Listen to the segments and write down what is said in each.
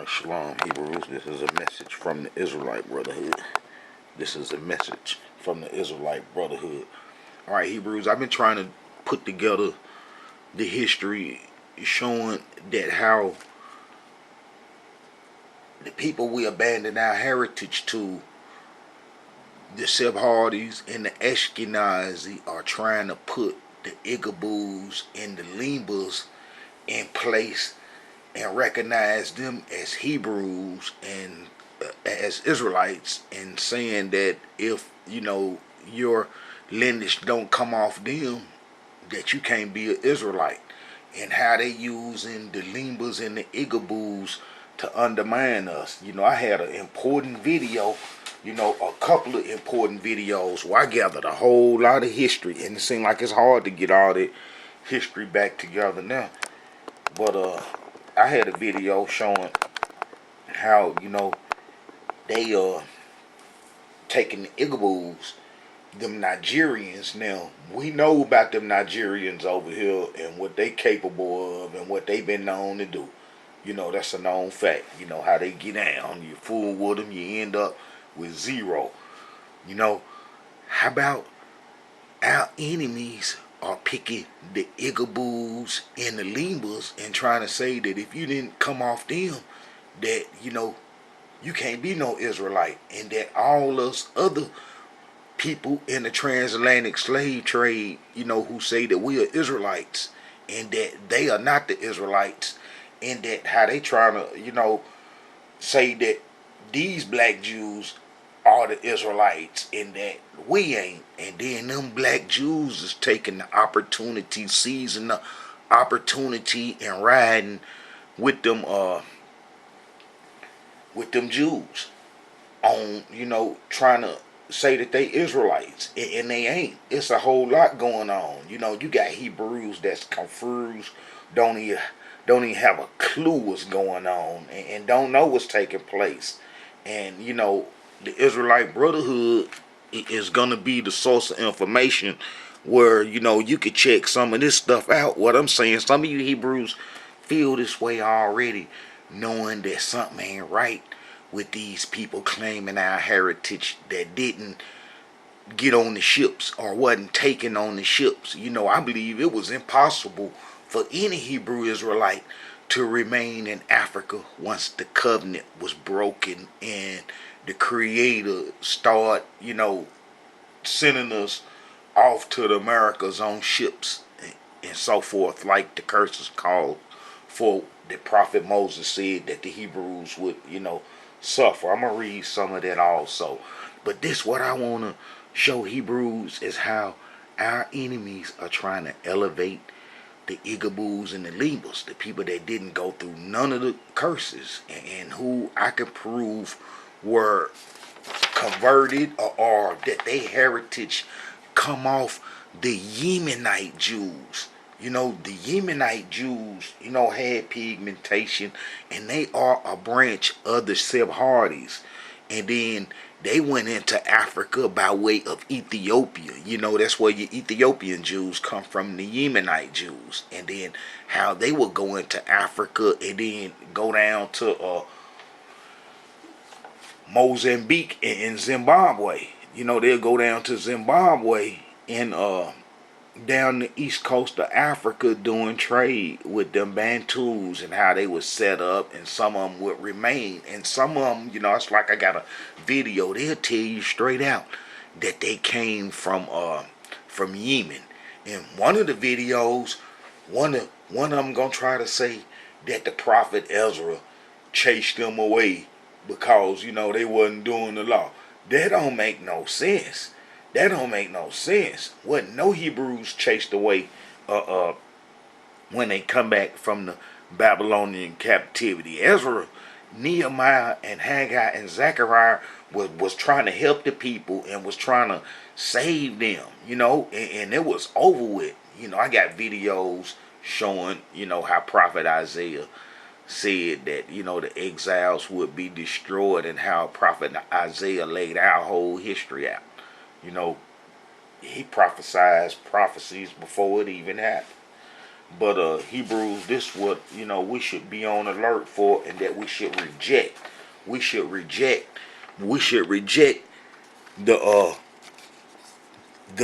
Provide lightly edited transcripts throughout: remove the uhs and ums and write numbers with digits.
Shalom, Hebrews. This is a message from the Israelite Brotherhood. This is a message from the Israelite Brotherhood. Alright, Hebrews, I've been trying to put together the history showing that how the people we abandoned our heritage to, the Sephardi's and the Ashkenazi, are trying to put the Igabus and the Limbas in place and recognize them as Hebrews and as Israelites, and saying that if your lineage don't come off them, that you can't be an Israelite, and how they using the Limbas and the Igabus to undermine us. I had an important video, a couple of important videos where I gathered a whole lot of history, and it seemed like it's hard to get all that history back together now. But I had a video showing how they taking the Igabus, them Nigerians. Now we know about them Nigerians over here and what they capable of and what they been known to do. That's a known fact. How they get down. You fool with them, you end up with zero. How about our enemies are picking the Igabus and the Limbas and trying to say that if you didn't come off them, that you can't be no Israelite, and that all us other people in the transatlantic slave trade, who say that we are Israelites and that they are not the Israelites, and that how they trying to say that these black Jews are the Israelites and that we ain't. And then them black Jews is taking the opportunity, seizing the opportunity and riding with them Jews on, trying to say that they Israelites, and they ain't. It's a whole lot going on. You got Hebrews that's confused, don't even have a clue what's going on, and don't know what's taking place. And the Israelite Brotherhood is gonna be the source of information where you could check some of this stuff out. What I'm saying, some of you Hebrews feel this way already, knowing that something ain't right with these people claiming our heritage that didn't get on the ships or wasn't taken on the ships. I believe it was impossible for any Hebrew Israelite to remain in Africa once the covenant was broken and the Creator start, sending us off to the Americas on ships and so forth, like the curses called for. The prophet Moses said that the Hebrews would, suffer. I'm going to read some of that also. But this, what I want to show Hebrews, is how our enemies are trying to elevate the Igabus and the Limbas, the people that didn't go through none of the curses, and who I can prove were converted, or that their heritage come off the Yemenite Jews. The Yemenite Jews, had pigmentation, and they are a branch of the Sephardi's. And then they went into Africa by way of Ethiopia. That's where your Ethiopian Jews come from, the Yemenite Jews. And then how they will go into Africa and then go down to Mozambique and Zimbabwe. They'll go down to Zimbabwe and down the east coast of Africa doing trade with them Bantus, and how they was set up, and some of them would remain, and some of them, it's like I got a video, they'll tell you straight out that they came from Yemen. And one of the videos, one of them gonna try to say that the prophet Ezra chased them away because they wasn't doing the law. That don't make no sense. That don't make no sense. What no Hebrews chased away when they come back from the Babylonian captivity. Ezra, Nehemiah, and Haggai, and Zechariah was trying to help the people and was trying to save them, and it was over with. I got videos showing, how Prophet Isaiah said that, the exiles would be destroyed, and how Prophet Isaiah laid our whole history out. He prophesied prophecies before it even happened. But Hebrews, this what we should be on alert for, and that we should reject. We should reject. We should reject the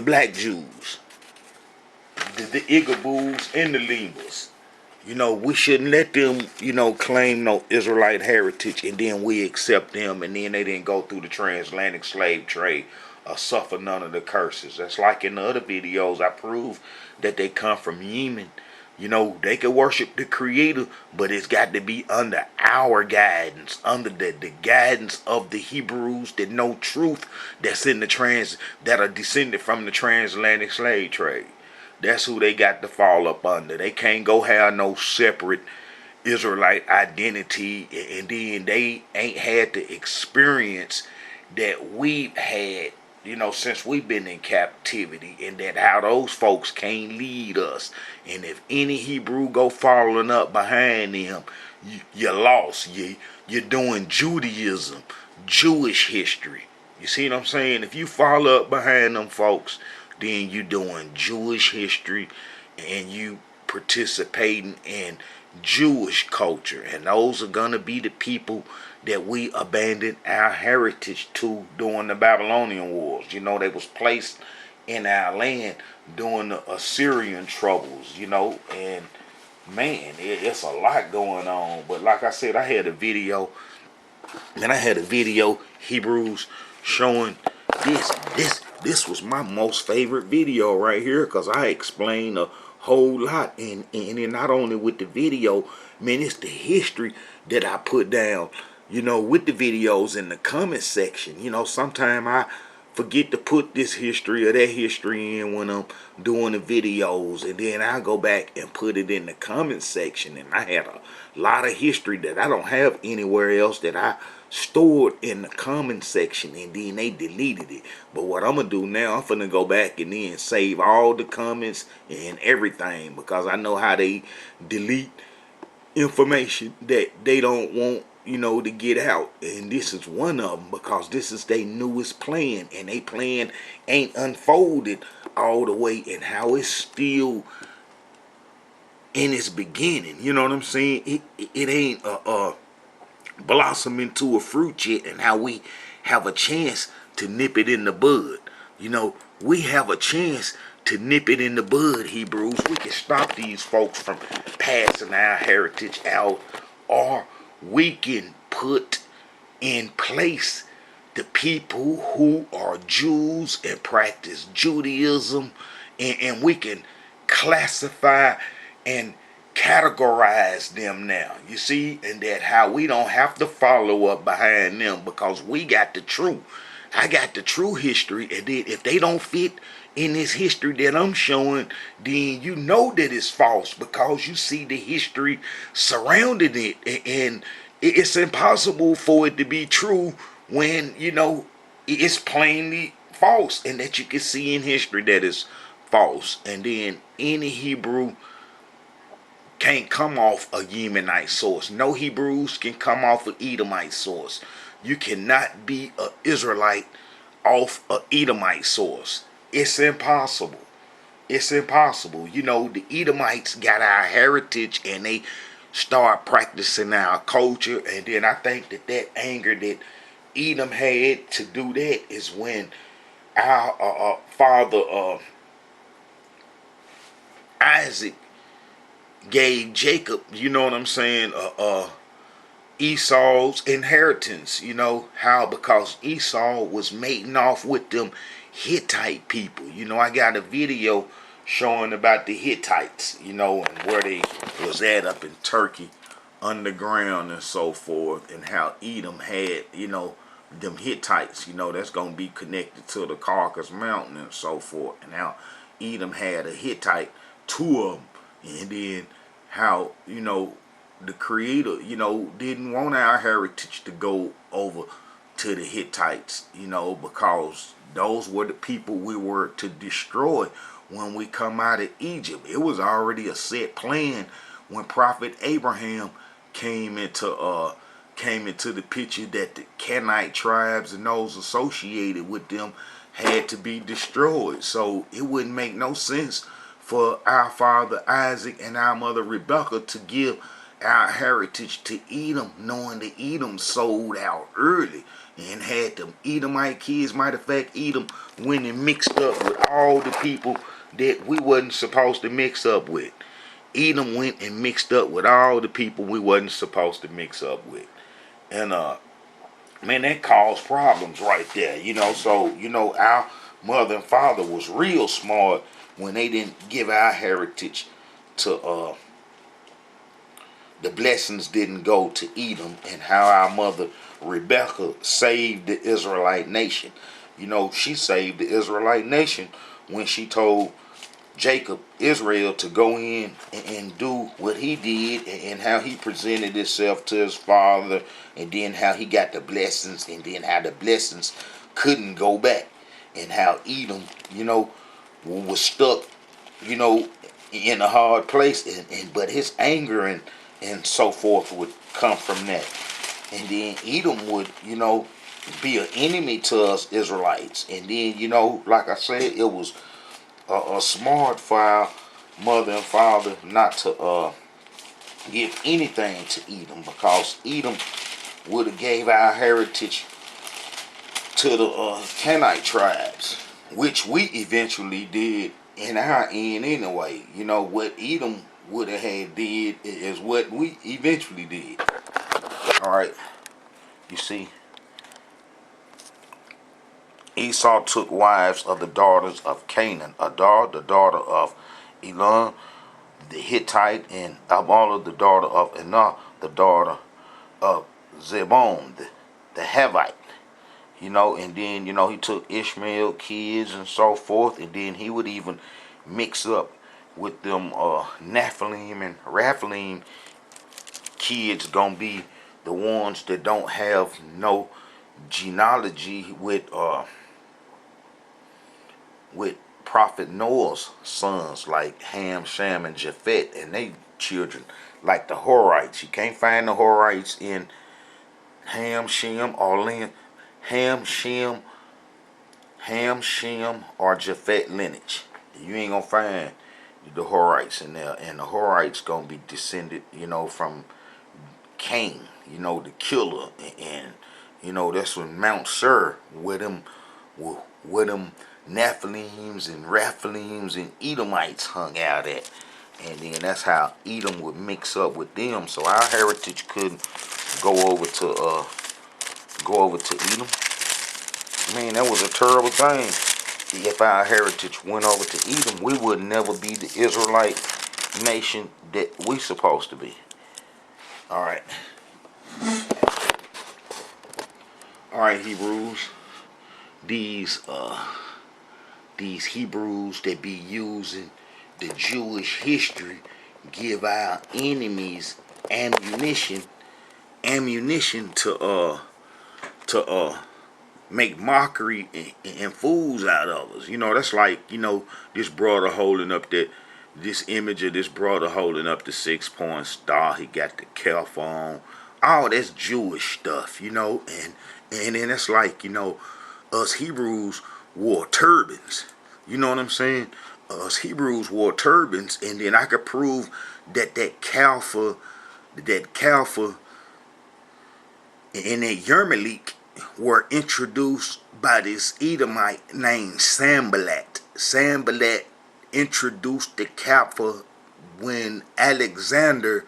black Jews, the Igaboos and the Lemas. We shouldn't let them, claim no Israelite heritage and then we accept them and then they didn't go through the transatlantic slave trade or suffer none of the curses. That's like in the other videos I prove that they come from Yemen. They can worship the Creator, but it's got to be under our guidance, under the guidance of the Hebrews that know truth, that's in that are descended from the transatlantic slave trade. That's who they got to fall up under. They can't go have no separate Israelite identity, and then they ain't had the experience that we've had, since we've been in captivity, and that how those folks can't lead us. And if any Hebrew go following up behind them, you're lost. You're doing Judaism, Jewish history. You see what I'm saying? If you follow up behind them folks, then you doing Jewish history and you participating in Jewish culture. And those are going to be the people that we abandoned our heritage to during the Babylonian Wars. They was placed in our land during the Assyrian troubles, and man, it's a lot going on. But like I said, I had a video, Hebrews, showing this was my most favorite video right here, because I explained a whole lot, and not only with the video, man, it's the history that I put down, with the videos in the comment section. Sometimes I forget to put this history or that history in when I'm doing the videos, and then I go back and put it in the comment section. And I had a lot of history that I don't have anywhere else, that I stored in the comment section, and then they deleted it. But what I'm gonna do now, I'm finna go back and then save all the comments and everything, because I know how they delete information that they don't want to get out. And this is one of them, because this is their newest plan, and they plan ain't unfolded all the way, and how it's still in its beginning. You know what I'm saying? It ain't blossom into a fruit yet, and how we have a chance to nip it in the bud. We have a chance to nip it in the bud, Hebrews. We can stop these folks from passing our heritage out, or we can put in place the people who are Jews and practice Judaism, and we can classify and categorize them now. You see, and that how we don't have to follow up behind them, because we got the truth. I got the true history, and then if they don't fit in this history that I'm showing, then you know that it's false, because you see the history surrounding it, and it's impossible for it to be true when it's plainly false, and that you can see in history that it's false. And then any Hebrew can't come off a Yemenite source. No Hebrews can come off an Edomite source. You cannot be an Israelite off an Edomite source. It's impossible. It's impossible. The Edomites got our heritage, and they start practicing our culture. And then I think that anger that Edom had to do that is when our father Isaac gave Jacob, Esau's inheritance. How? Because Esau was mating off with them Hittite people. I got a video showing about the Hittites, and where they was at up in Turkey underground and so forth, and how Edom had, them Hittites, that's going to be connected to the Caucasus Mountain and so forth, and how Edom had a Hittite, two of them. And then how, the Creator, didn't want our heritage to go over to the Hittites, because those were the people we were to destroy when we come out of Egypt. It was already a set plan when Prophet Abraham came into the picture, that the Canaanite tribes and those associated with them had to be destroyed. So it wouldn't make no sense for our father Isaac and our mother Rebekah to give our heritage to Edom, knowing that Edom sold out early and had them Edomite kids. Matter of fact, Edom went and mixed up with all the people that we wasn't supposed to mix up with. Edom went and mixed up with all the people we wasn't supposed to mix up with. And man, that caused problems right there, So, our mother and father was real smart when they didn't give our heritage to the blessings didn't go to Edom, and how our mother Rebekah saved the Israelite nation. She saved the Israelite nation when she told Jacob, Israel, to go in and do what he did, and how he presented himself to his father, and then how he got the blessings, and then how the blessings couldn't go back, and how Edom, was stuck, in a hard place, and but his anger and so forth would come from that. And then Edom would, be an enemy to us Israelites. And then, like I said, it was a smart for our mother and father not to give anything to Edom, because Edom would have gave our heritage to the Canaanite tribes, which we eventually did in our end anyway. What Edom would have had did is what we eventually did. All right, you see, Esau took wives of the daughters of Canaan, Adar, the daughter of Elon, the Hittite, and Amal, the daughter of Anah, the daughter of Zebon, the Havite. And then, he took Ishmael kids and so forth, and then he would even mix up with them Nephilim and Raphaim kids, gonna be the ones that don't have no genealogy with Prophet Noah's sons, like Ham, Shem, and Japheth, and they children, like the Horites. You can't find the Horites in Ham, Shem, or Ham, Shem, or Japheth lineage. You ain't gonna find the Horites in there, and the Horites gonna be descended, from Cain, the killer, and that's when Mount Seir, with them Nephilims and Raphalims and Edomites hung out at. And then that's how Edom would mix up with them, so our heritage couldn't go over to Edom. Man, that was a terrible thing. If our heritage went over to Edom, we would never be the Israelite nation that we supposed to be. All right, Hebrews. These Hebrews that be using the Jewish history give our enemies ammunition to make mockery and fools out of us. That's like, this brother holding up this image of this brother holding up the 6-point star. He got the calf on. All that's Jewish stuff, and then it's like, us Hebrews wore turbans. You know what I'm saying? Us Hebrews wore turbans, and then I could prove that Kalfa and that Yermalik were introduced by this Edomite named Sanballat. Sanballat introduced the Kalfa when Alexander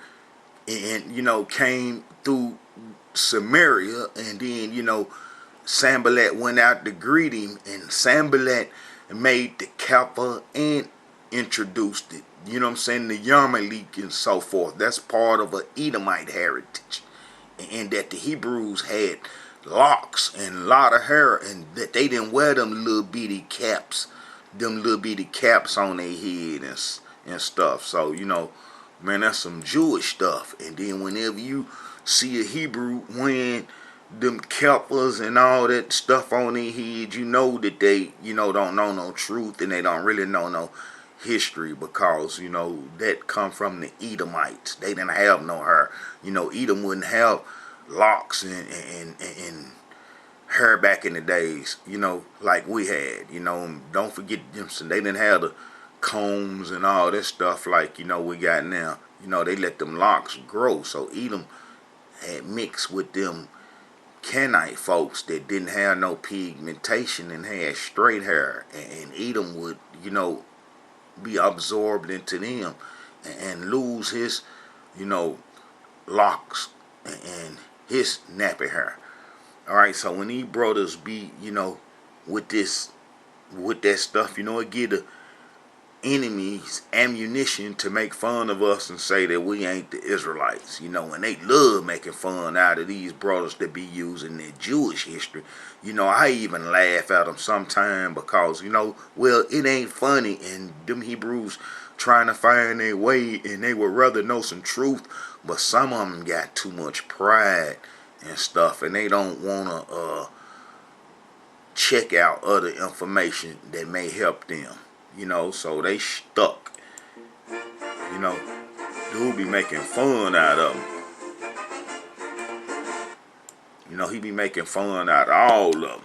came through Samaria, and then Sanballat went out to greet him, and Sanballat made the Kappa and introduced it. You know what I'm saying? The Yarmalik and so forth. That's part of an Edomite heritage. And that the Hebrews had locks and a lot of hair, and that they didn't wear them little bitty caps on their head and stuff. So, man, that's some Jewish stuff. And then whenever you see a Hebrew wearing them keppers and all that stuff on their head, you know that they, don't know no truth, and they don't really know no history, because, that come from the Edomites. They didn't have no hair. Edom wouldn't have locks and hair back in the days, like we had. Don't forget, they didn't have combs and all that stuff like, we got now. They let them locks grow. So Edom had mixed with them Canaanite folks that didn't have no pigmentation and had straight hair. And Edom would, be absorbed into them and lose his, locks and his nappy hair. All right, so when these brothers be, with that stuff, it give the enemies ammunition to make fun of us and say that we ain't the Israelites, and they love making fun out of these brothers that be using their Jewish history. I even laugh at them sometime because, well, it ain't funny, and them Hebrews trying to find their way, and they would rather know some truth, but some of them got too much pride and stuff, and they don't want to check out other information that may help them. So they stuck. Dude be making fun out of them. He be making fun out of all of them.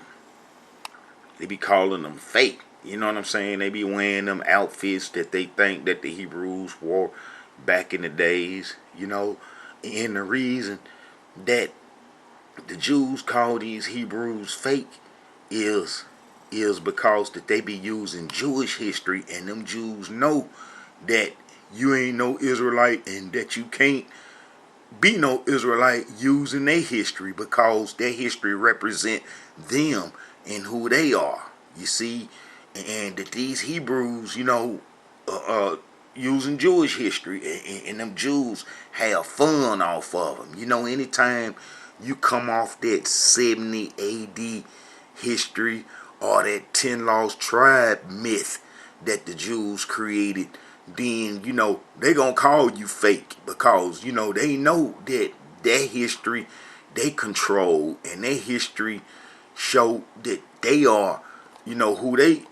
They be calling them fake. You know what I'm saying? They be wearing them outfits that they think that the Hebrews wore back in the days. And the reason that the Jews call these Hebrews fake is because that they be using Jewish history, and them Jews know that you ain't no Israelite and that you can't be no Israelite using their history, because their history represent them and who they are. You see, and that these Hebrews, using Jewish history, and them Jews have fun off of them. Anytime you come off that 70 AD history or that 10 lost tribe myth that the Jews created, then, they gonna call you fake, because, they know that their history they control, and their history show that they are, who they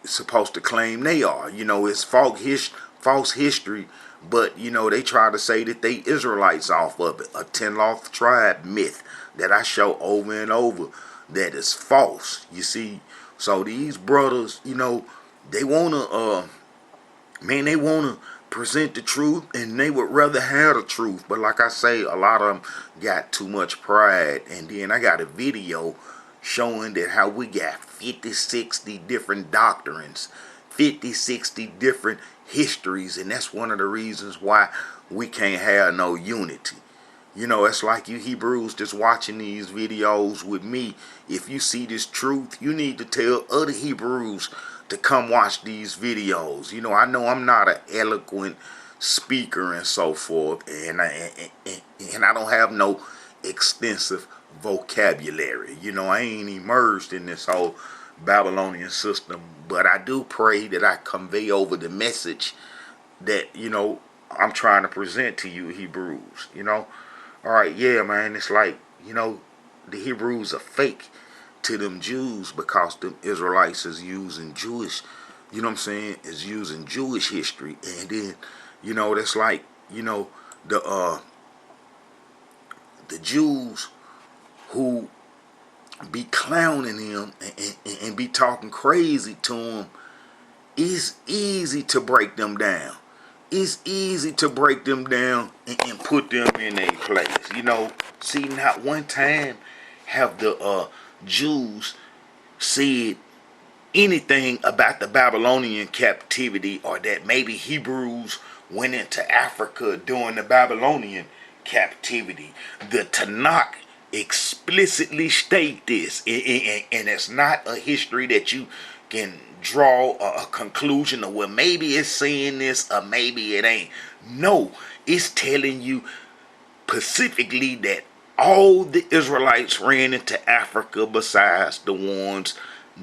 supposed to claim they are. It's false history, but, they try to say that they Israelites off of it. A 10 lost tribe myth that I show over and over that is false. You see, so these brothers, they wanna they wanna present the truth, and they would rather have the truth. But like I say, a lot of them got too much pride. And then I got a video showing that how we got 50, 60 different doctrines, 50, 60 different histories, and that's one of the reasons why we can't have no unity. It's like you Hebrews just watching these videos with me. If you see this truth, you need to tell other Hebrews to come watch these videos. I know I'm not an eloquent speaker and so forth, and I don't have no extensive vocabulary. I ain't immersed in this whole Babylonian system, but I do pray that I convey over the message that, I'm trying to present to you Hebrews. Alright, yeah, man, it's like, the Hebrews are fake to them Jews, because them Israelites is using Jewish, is using Jewish history. And then, that's like, the Jews who be clowning him and be talking crazy to him, it's easy to break them down. It's easy to break them down and put them in a place. See, not one time have the Jews said anything about the Babylonian captivity, or that maybe Hebrews went into Africa during the Babylonian captivity. The Tanakh explicitly state this, and it's not a history that you can draw a conclusion of, well, maybe it's saying this or maybe it ain't. No, it's telling you specifically that all the Israelites ran into Africa besides the ones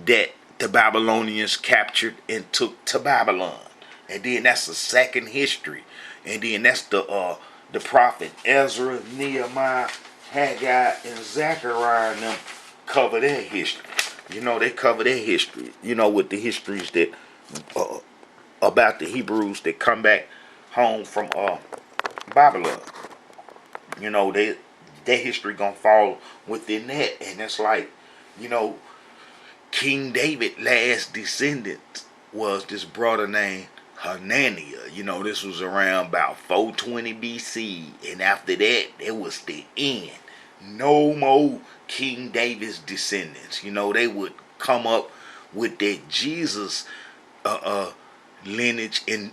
that the Babylonians captured and took to Babylon. And then that's the second history. And then that's the prophet Ezra, Nehemiah, Haggai, and Zechariah and them cover their history. They cover their history, with the histories that about the Hebrews that come back home from Babylon. Their history gonna fall within that. And it's like, King David last descendants was this brother named Hananiah. This was around about 420 BC. And after that, it was the end. No more King David's descendants. They would come up with that Jesus lineage and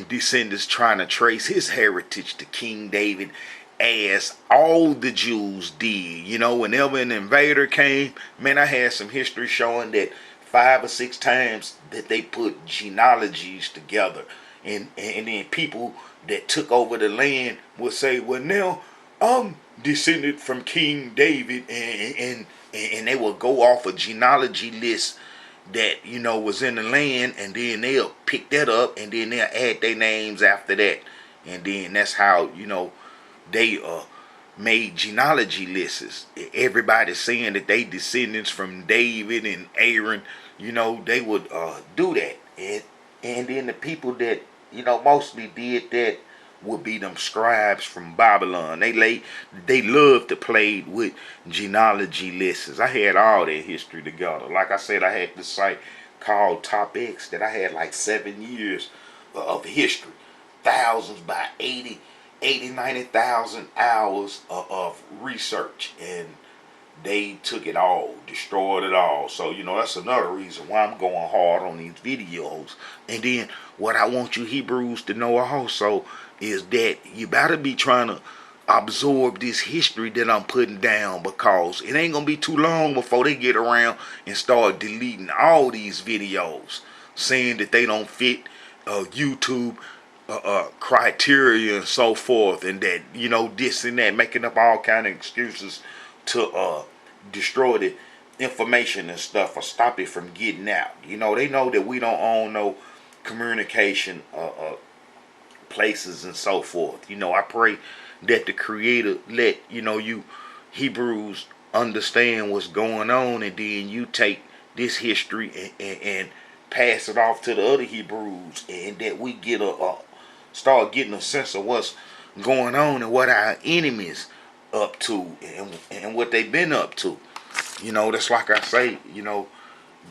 descendants trying to trace his heritage to King David, as all the Jews did. Whenever an invader came, man, I had some history showing that 5 or 6 times that they put genealogies together, and then people that took over the land would say, well, now I'm descended from King David, and they would go off a genealogy list that was in the land, and then they'll pick that up, and then they'll add their names after that, and then that's how they made genealogy lists. Everybody saying that they descendants from David and Aaron. They would do that, and then the people that mostly did that would be them scribes from Babylon. They loved to play with genealogy lists. I had all that history together. Like I said, I had this site called Top X that I had like 7 years of history. Thousands by 90,000 hours of research. And they took it all, destroyed it all. So, that's another reason why I'm going hard on these videos. And then what I want you Hebrews to know also is that you better be trying to absorb this history that I'm putting down, because it ain't going to be too long before they get around and start deleting all these videos, saying that they don't fit YouTube criteria and so forth, and that, this and that, making up all kind of excuses to destroy the information and stuff, or stop it from getting out. They know that we don't own no communication places and so forth. I pray that the Creator let you Hebrews understand what's going on, and then you take this history and pass it off to the other Hebrews, and that we get start getting a sense of what's going on and what our enemies up to, and what they've been up to. That's like I say,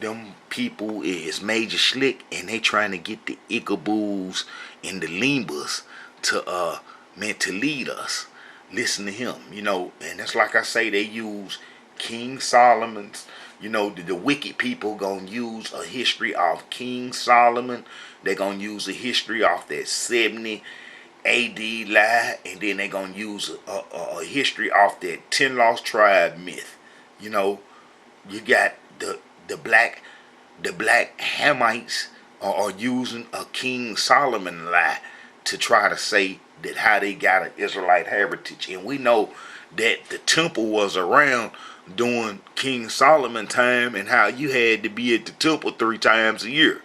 them people is major slick, and they trying to get the Ickaboos and the Limbas to lead us. Listen to him, and that's like I say, they use King Solomon's, the wicked people gonna use a history of King Solomon. They're gonna use a history off that 70 AD lie, and then they're gonna use a history off that 10 lost tribe myth. You got the black Hamites are using a King Solomon lie to try to say that how they got an Israelite heritage. And we know that the temple was around during King Solomon time, and how you had to be at the temple 3 times a year.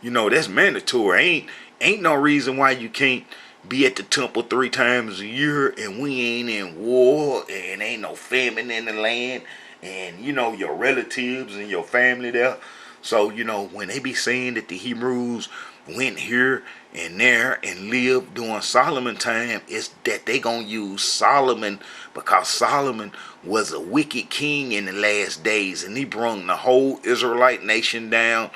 That's mandatory. Ain't no reason why you can't be at the temple 3 times a year, and we ain't in war, and ain't no famine in the land, and your relatives and your family there. So when they be saying that the Hebrews went here and there and lived during Solomon time, it's that they gonna use Solomon, because Solomon was a wicked king in the last days, and he brung the whole Israelite nation down,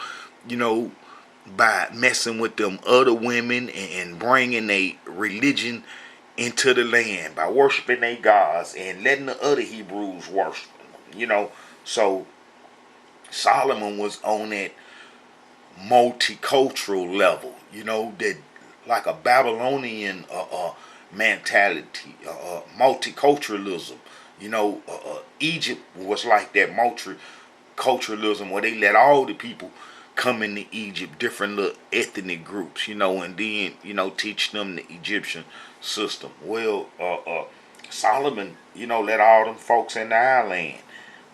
by messing with them other women and bringing a religion into the land by worshiping their gods and letting the other Hebrews worship them. So Solomon was on that multicultural level, that like a Babylonian mentality, multiculturalism. Egypt was like that multiculturalism, where they let all the people come into Egypt, different little ethnic groups, and then teach them the Egyptian system. Well, Solomon, let all them folks in our land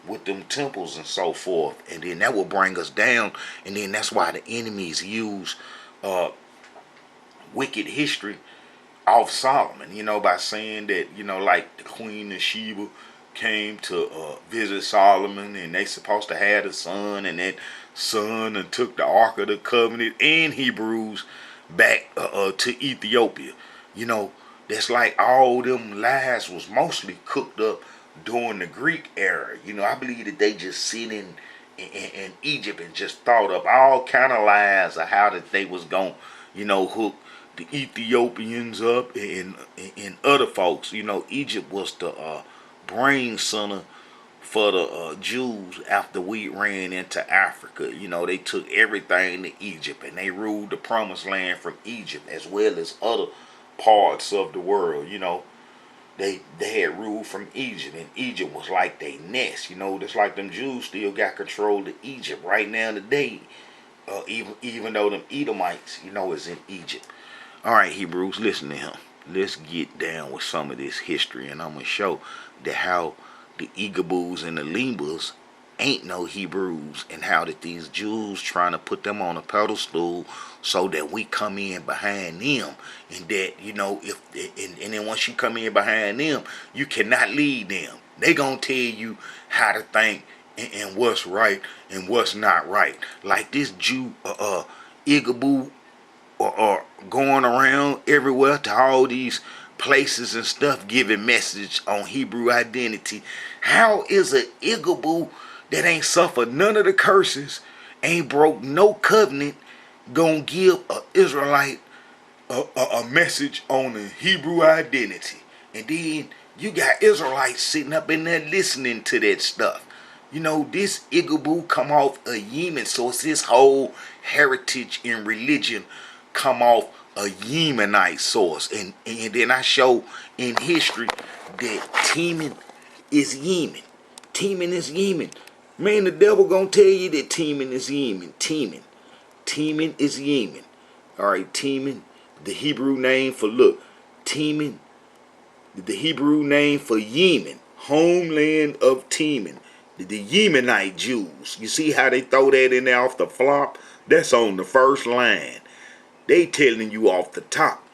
with them temples and so forth, and then that will bring us down. And then that's why the enemies use wicked history of Solomon, by saying that, like the Queen of Sheba came to visit Solomon, and they supposed to have a son, and that son and took the Ark of the Covenant and Hebrews back to Ethiopia. That's like all them lies was mostly cooked up during the Greek era. I believe that they just sit in Egypt and just thought up all kind of lies of how that they was going, hook the Ethiopians up and other folks. Egypt was the brain center for the Jews after we ran into Africa. They took everything to Egypt and they ruled the promised land from Egypt as well as other parts of the world. They had ruled from Egypt, and Egypt was like their nest. Just like them Jews still got control of Egypt right now today. Even though them Edomites, is in Egypt. All right, Hebrews, listen to him. Let's get down with some of this history, and I'm gonna show that how the Igabus and the Limbas ain't no Hebrews, and how that these Jews trying to put them on a pedestal so that we come in behind them, and that if and then once you come in behind them, you cannot lead them. They gonna tell you how to think and what's right and what's not right. Like this Jew Igabu or going around everywhere to all these places and stuff giving message on Hebrew identity. How is a Igaboo that ain't suffered none of the curses, ain't broke no covenant, gonna give a Israelite a message on the Hebrew identity? And then you got Israelites sitting up in there listening to that stuff. This Igaboo come off a Yemen, so it's his whole heritage and religion come off a Yemenite source. And then I show in history that Teman is Yemen. Teman is Yemen. Man, the devil gonna tell you that Teman is Yemen. Teman is Yemen. Alright, Teman, the Hebrew name for Teman, the Hebrew name for Yemen, homeland of Teman. The Yemenite Jews. You see how they throw that in there off the flop? That's on the first line. They telling you off the top,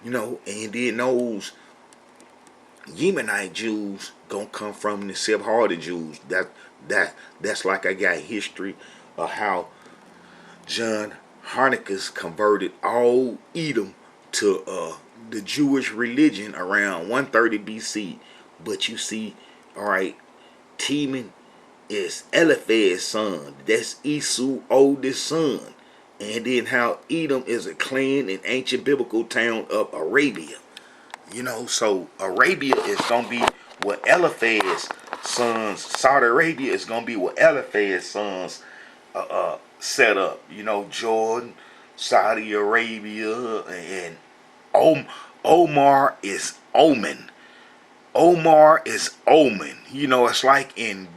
and then those Yemenite Jews gonna come from the Sephardic Jews. That's like I got history of how John Harnicus converted all Edom to the Jewish religion around 130 BC. But you see, all right, Teman is Eliphaz's son. That's Esau's oldest son. And then how Edom is a clan and ancient biblical town of Arabia. So Arabia is going to be what Eliphaz's sons, Saudi Arabia is going to be what Eliphaz's sons set up. Jordan, Saudi Arabia, and Omar is Oman. Omar is Oman. It's like in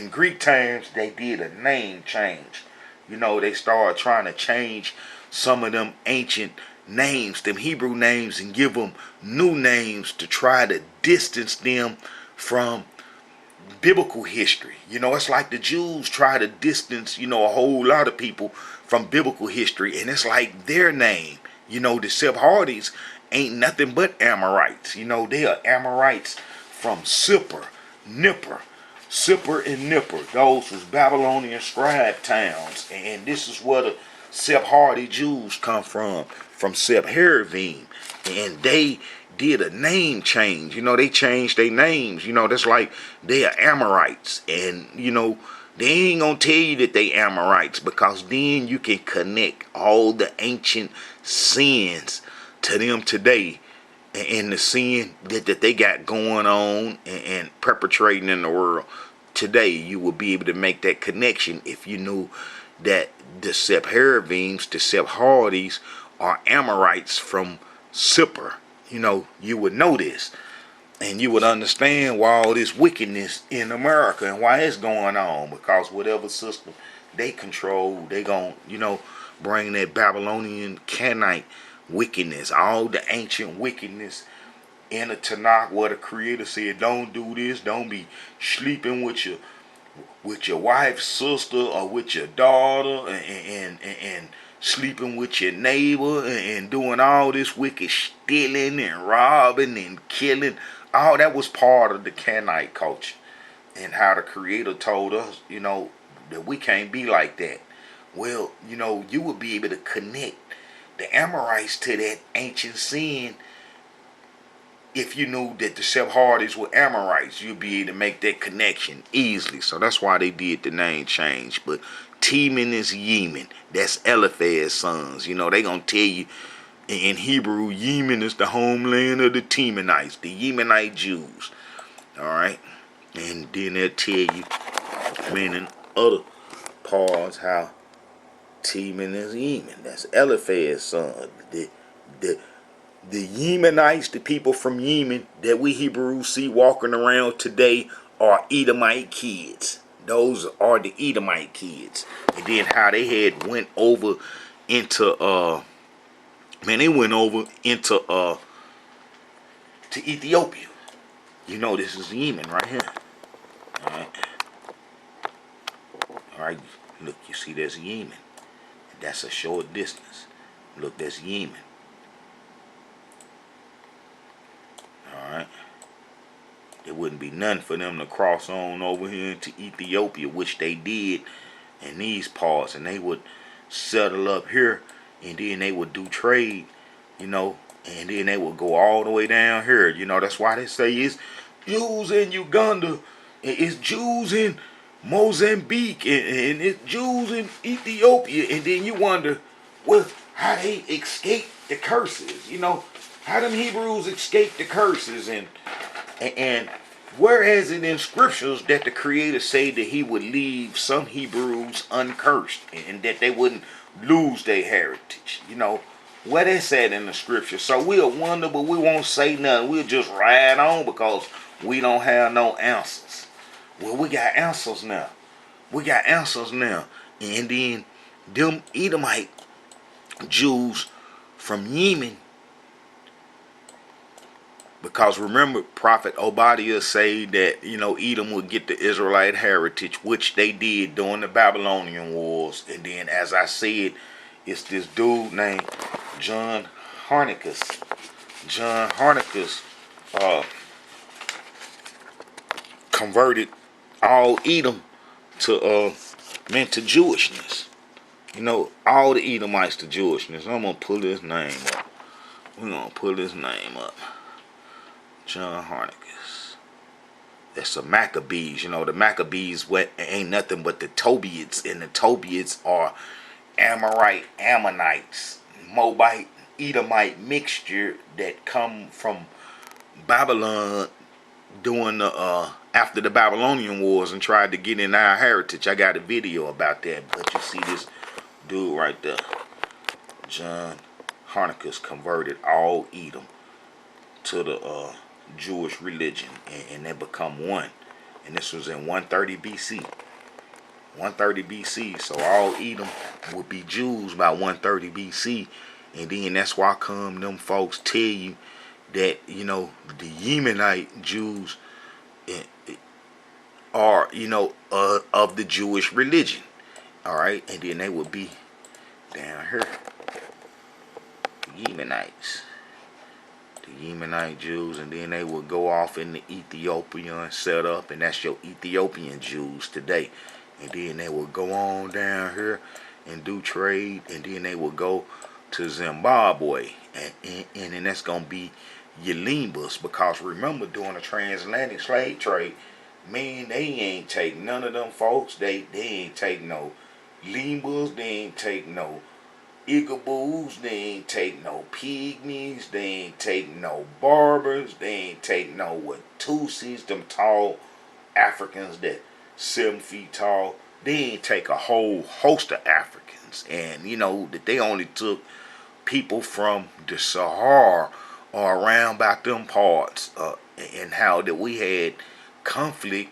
Greek times they did a name change. They started trying to change some of them ancient names, them Hebrew names, and give them new names to try to distance them from biblical history. It's like the Jews try to distance, a whole lot of people from biblical history, and it's like their name. The Sephardics ain't nothing but Amorites. They are Amorites from Sippar and Nippur. Those was Babylonian scribe towns. And this is where the Sephardi Jews come from Sepharvaim. And they did a name change. They changed their names. That's like they are Amorites. And, they ain't going to tell you that they Amorites, because then you can connect all the ancient sins to them today, and the sin that they got going on and perpetrating in the world today. You will be able to make that connection if you knew that the Sepharvaims, the Sephardis, are Amorites from Sippar. You would know this, and you would understand why all this wickedness in America and why it's going on, because whatever system they control, they gon' bring that Babylonian Canaanite wickedness, all the ancient wickedness in the Tanakh, where the Creator said, don't do this, don't be sleeping with your wife's sister or with your daughter, and sleeping with your neighbor, and doing all this wicked stealing and robbing and killing. All that was part of the Canaanite culture, and how the Creator told us, that we can't be like that. Well, you would be able to connect the Amorites to that ancient sin if you knew that the Sephardics were Amorites, you'd be able to make that connection easily. So that's why they did the name change. But Teman is Yemen. That's Eliphaz's sons. You know, they gonna tell you in Hebrew, Yemen is the homeland of the Temanites, the Yemenite Jews. Alright? And then they'll tell you, meaning other parts, how Teman is Yemen. That's Eliphaz's son. The Yemenites, the people from Yemen that we Hebrews see walking around today, are Edomite kids. Those are the Edomite kids. And then how they had went over into they went over into to Ethiopia. You know, this is Yemen right here. Alright. Alright, look, you see there's Yemen. That's a short distance. Look, that's Yemen. Alright. It wouldn't be nothing for them to cross on over here into Ethiopia, which they did in these parts, and they would settle up here, and then they would do trade, you know, and then they would go all the way down here. You know, that's why they say it's Jews in Uganda, it's Jews in Mozambique, and it's Jews in Ethiopia, and then you wonder, well, how they escaped the curses, you know, how them Hebrews escaped the curses, and whereas it in scriptures that the Creator said that He would leave some Hebrews uncursed and that they wouldn't lose their heritage, you know, where they said in the scripture. So we'll wonder, but we won't say nothing. We'll just ride on because we don't have no answers. Well, we got answers now. We got answers now. And then them Edomite Jews from Yemen, because remember, Prophet Obadiah said that, you know, Edom would get the Israelite heritage, which they did during the Babylonian Wars. And then, as I said, it's this dude named John Harnicus. John Harnicus converted all Edom to to Jewishness. You know, all the Edomites to Jewishness. I'm gonna pull his name up. We're gonna pull his name up. John Harnicus. That's the Maccabees. You know, the Maccabees ain't nothing but the Tobiats, and the Tobiats are Amorite, Ammonites, Moabite, Edomite mixture that come from Babylon during the after the Babylonian Wars and tried to get in our heritage. I got a video about that, but you see this dude right there, John Harnicus, converted all Edom to the Jewish religion, and they become one. And this was in 130 BC. 130 BC. So all Edom would be Jews by 130 BC. And then that's why come them folks tell you that, you know, the Yemenite Jews are, you know, of the Jewish religion. Alright, and then they would be down here, the Yemenites. The Yemenite Jews, and then they would go off into Ethiopia and set up, and that's your Ethiopian Jews today. And then they would go on down here and do trade, and then they would go to Zimbabwe, and then that's gonna be your Limbas, because remember, during the transatlantic slave trade, man, they ain't take none of them folks. They ain't take no Limbas, they ain't take no Igaboos, they ain't take no Pygmies, they ain't take no Barbers, they ain't take no Watusis, them tall Africans that 7 feet tall. They ain't take a whole host of Africans, and you know that they only took people from the Sahara or around about them parts, and how that we had conflict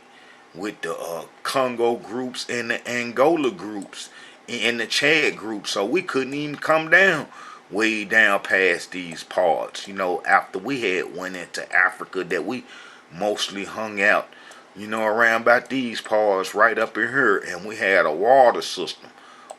with the Congo groups and the Angola groups and the Chad group, so we couldn't even come down way down past these parts. You know, after we had went into Africa, that we mostly hung out, you know, around about these parts right up in here, and we had a water system.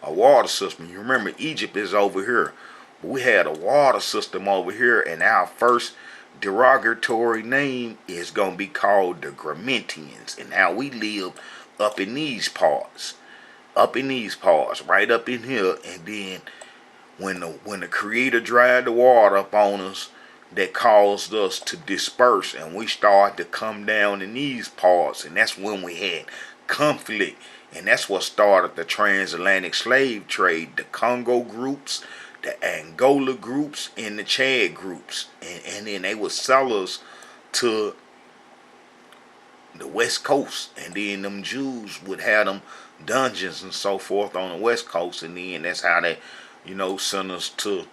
A water system. You remember Egypt is over here, but we had a water system over here, and our first derogatory name is gonna be called the Gramentians, and how we live up in these parts. Up in these parts, right up in here, and then when the Creator dried the water up on us, that caused us to disperse, and we started to come down in these parts, and that's when we had conflict, and that's what started the transatlantic slave trade. The Congo groups, the Angola groups, and the Chad groups, and then they were sellers to the West Coast, and then them Jews would have them dungeons and so forth on the West Coast, and then that's how they, sent us to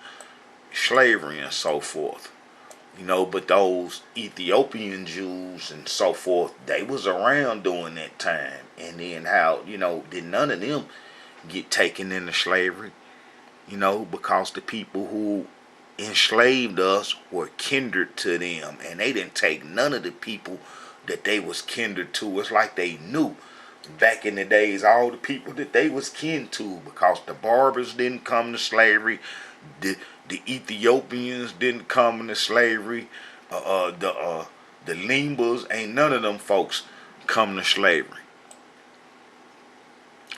slavery and so forth. But those Ethiopian Jews and so forth, they was around during that time. And then how, did none of them get taken into slavery? Because the people who enslaved us were kindred to them, and they didn't take none of the people that they was kindred to. It's like they knew back in the days all the people that they was kin to, because the Barbers didn't come to slavery. The Ethiopians didn't come into slavery. The Limbas, ain't none of them folks come to slavery.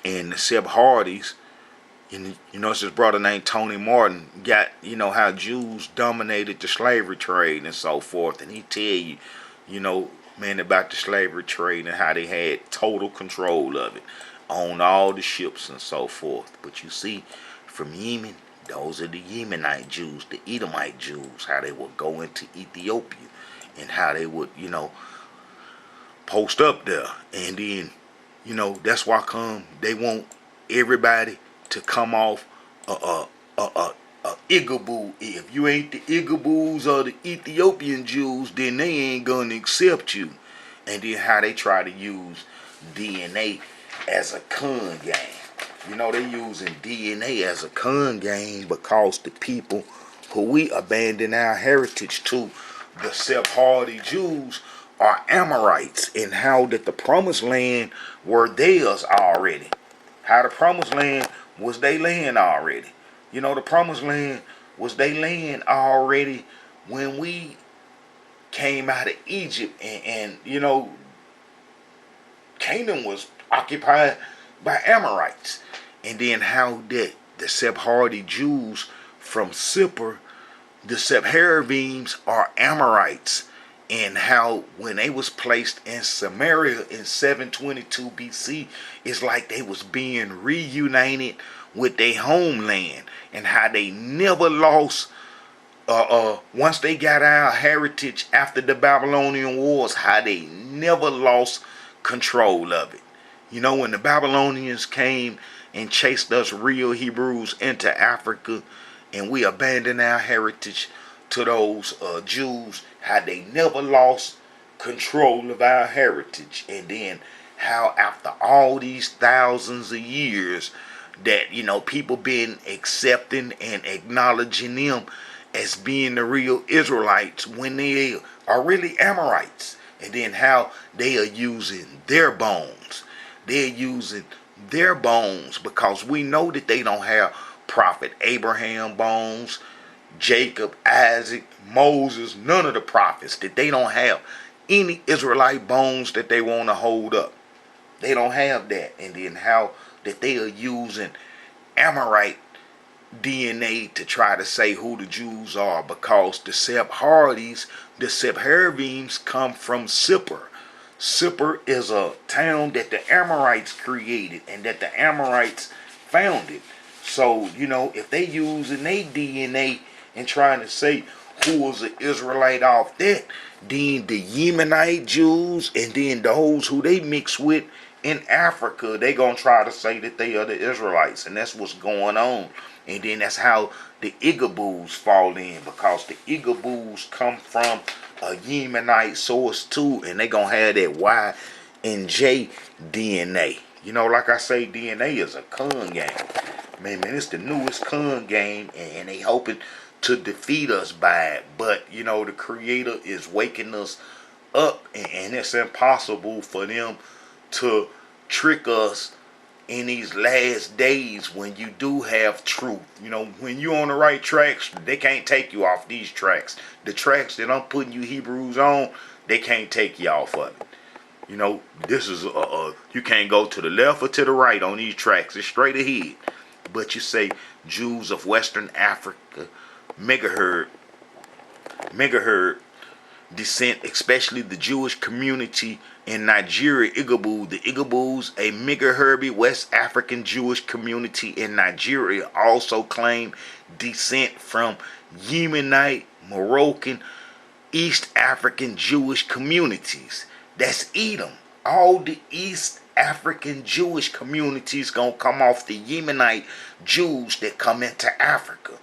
And the Seb Hardys, it's his brother named Tony Martin, got, how Jews dominated the slavery trade and so forth. And he tell you, man, about the slavery trade and how they had total control of it on all the ships and so forth. But you see, from Yemen, those are the Yemenite Jews, the Edomite Jews, how they would go into Ethiopia and how they would, post up there. And then, that's why they want everybody to come off a Igaboo. If you ain't the Igaboos or the Ethiopian Jews, then they ain't gonna accept you. And then how they try to use DNA as a con game. They using DNA as a con game because the people who we abandon our heritage to, the Sephardi Jews, are Amorites, and how that the promised land were theirs already. How the promised land was their land already. The promised land was their land already when we came out of Egypt, and Canaan was occupied by Amorites. And then how that the Sephardi Jews from Sippar, the Sephardims, are Amorites, and how when they was placed in Samaria in 722 BC, it's like they was being reunited with their homeland, and how they never lost once they got our heritage after the Babylonian Wars, how they never lost control of it. When the Babylonians came and chased us real Hebrews into Africa, and we abandoned our heritage to those Jews, how they never lost control of our heritage. And then how after all these thousands of years that people been accepting and acknowledging them as being the real Israelites when they are really Amorites. And then how they are using their bones. They're using their bones because we know that they don't have prophet Abraham bones, Jacob, Isaac, Moses, none of the prophets, that they don't have any Israelite bones that they want to hold up. They don't have that. And then how that they are using Amorite DNA to try to say who the Jews are, because the Sephardims, the Sephardims come from Sippar. Sippar is a town that the Amorites created and that the Amorites founded. So, if they using their DNA and trying to say who was an Israelite off that, then the Yemenite Jews and then those who they mix with in Africa, they gonna try to say that they are the Israelites, and that's what's going on. And then that's how the Igaboos fall in, because the Igaboos come from a Yemenite source too, and they gonna have that Y and J DNA. Like I say, DNA is a con game. Man, it's the newest con game, and they hoping to defeat us by it. But the Creator is waking us up, and it's impossible for them to trick us in these last days when you do have truth. When you're on the right tracks, they can't take you off these tracks. The tracks that I'm putting you Hebrews on, they can't take you off of it. This is you can't go to the left or to the right on these tracks. It's straight ahead. But you say Jews of Western Africa, megahertz, megaherb descent, especially the Jewish community in Nigeria, Igbo. The Igbos, a megaherby West African Jewish community in Nigeria, also claim descent from Yemenite, Moroccan, East African Jewish communities. That's Edom. All the East African Jewish communities gonna come off the Yemenite Jews that come into Africa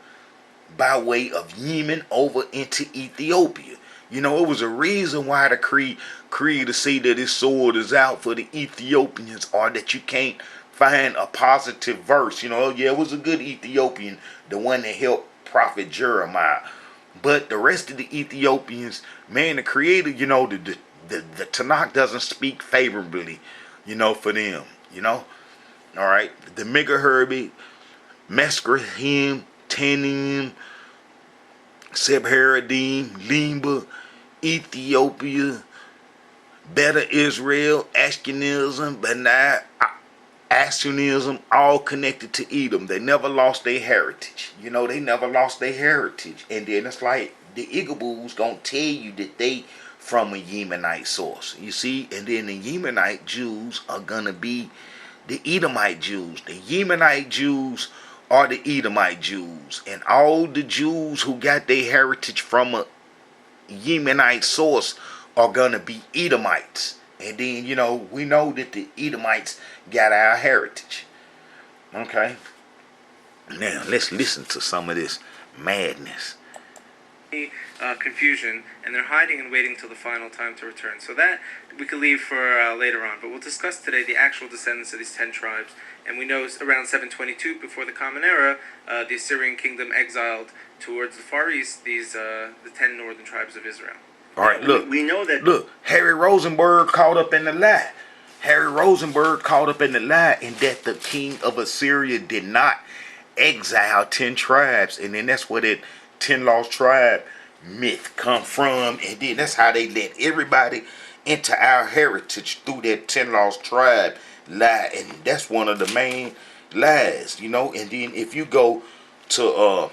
by way of Yemen over into Ethiopia. You know, it was a reason why the creed to say that his sword is out for the Ethiopians, or that you can't find a positive verse. You know, yeah, it was a good Ethiopian, the one that helped Prophet Jeremiah. But the rest of the Ethiopians, man, the creator, you know, the Tanakh doesn't speak favorably, you know, for them, you know. All right. The megaherby, Meskrahim, Tanim, Sebharadim, Limba, Ethiopia, Beta Israel, Ashkenazim, Benai, Assyrianism, all connected to Edom. They never lost their heritage. You know, they never lost their heritage. And then it's like the Igbo's gonna tell you that they from a Yemenite source. You see? And then the Yemenite Jews are gonna be the Edomite Jews. The Yemenite Jews are the Edomite Jews. And all the Jews who got their heritage from a Yemenite source are gonna be Edomites. And then, you know, we know that the Edomites got our heritage. Okay. Now, let's listen to some of this madness. Confusion, and they're hiding and waiting till the final time to return. So that we could leave for later on. But we'll discuss today the actual descendants of these 10 tribes. And we know around 722, before the Common Era, the Assyrian kingdom exiled towards the Far East the 10 northern tribes of Israel. All right, look. We know that. Look, Harry Rosenberg caught up in the lie. Harry Rosenberg caught up in the lie, and that the king of Assyria did not exile 10 tribes. And then that's where that 10 lost tribe myth come from. And then that's how they let everybody into our heritage through that 10 lost tribe lie. And that's one of the main lies, you know. And then if you go to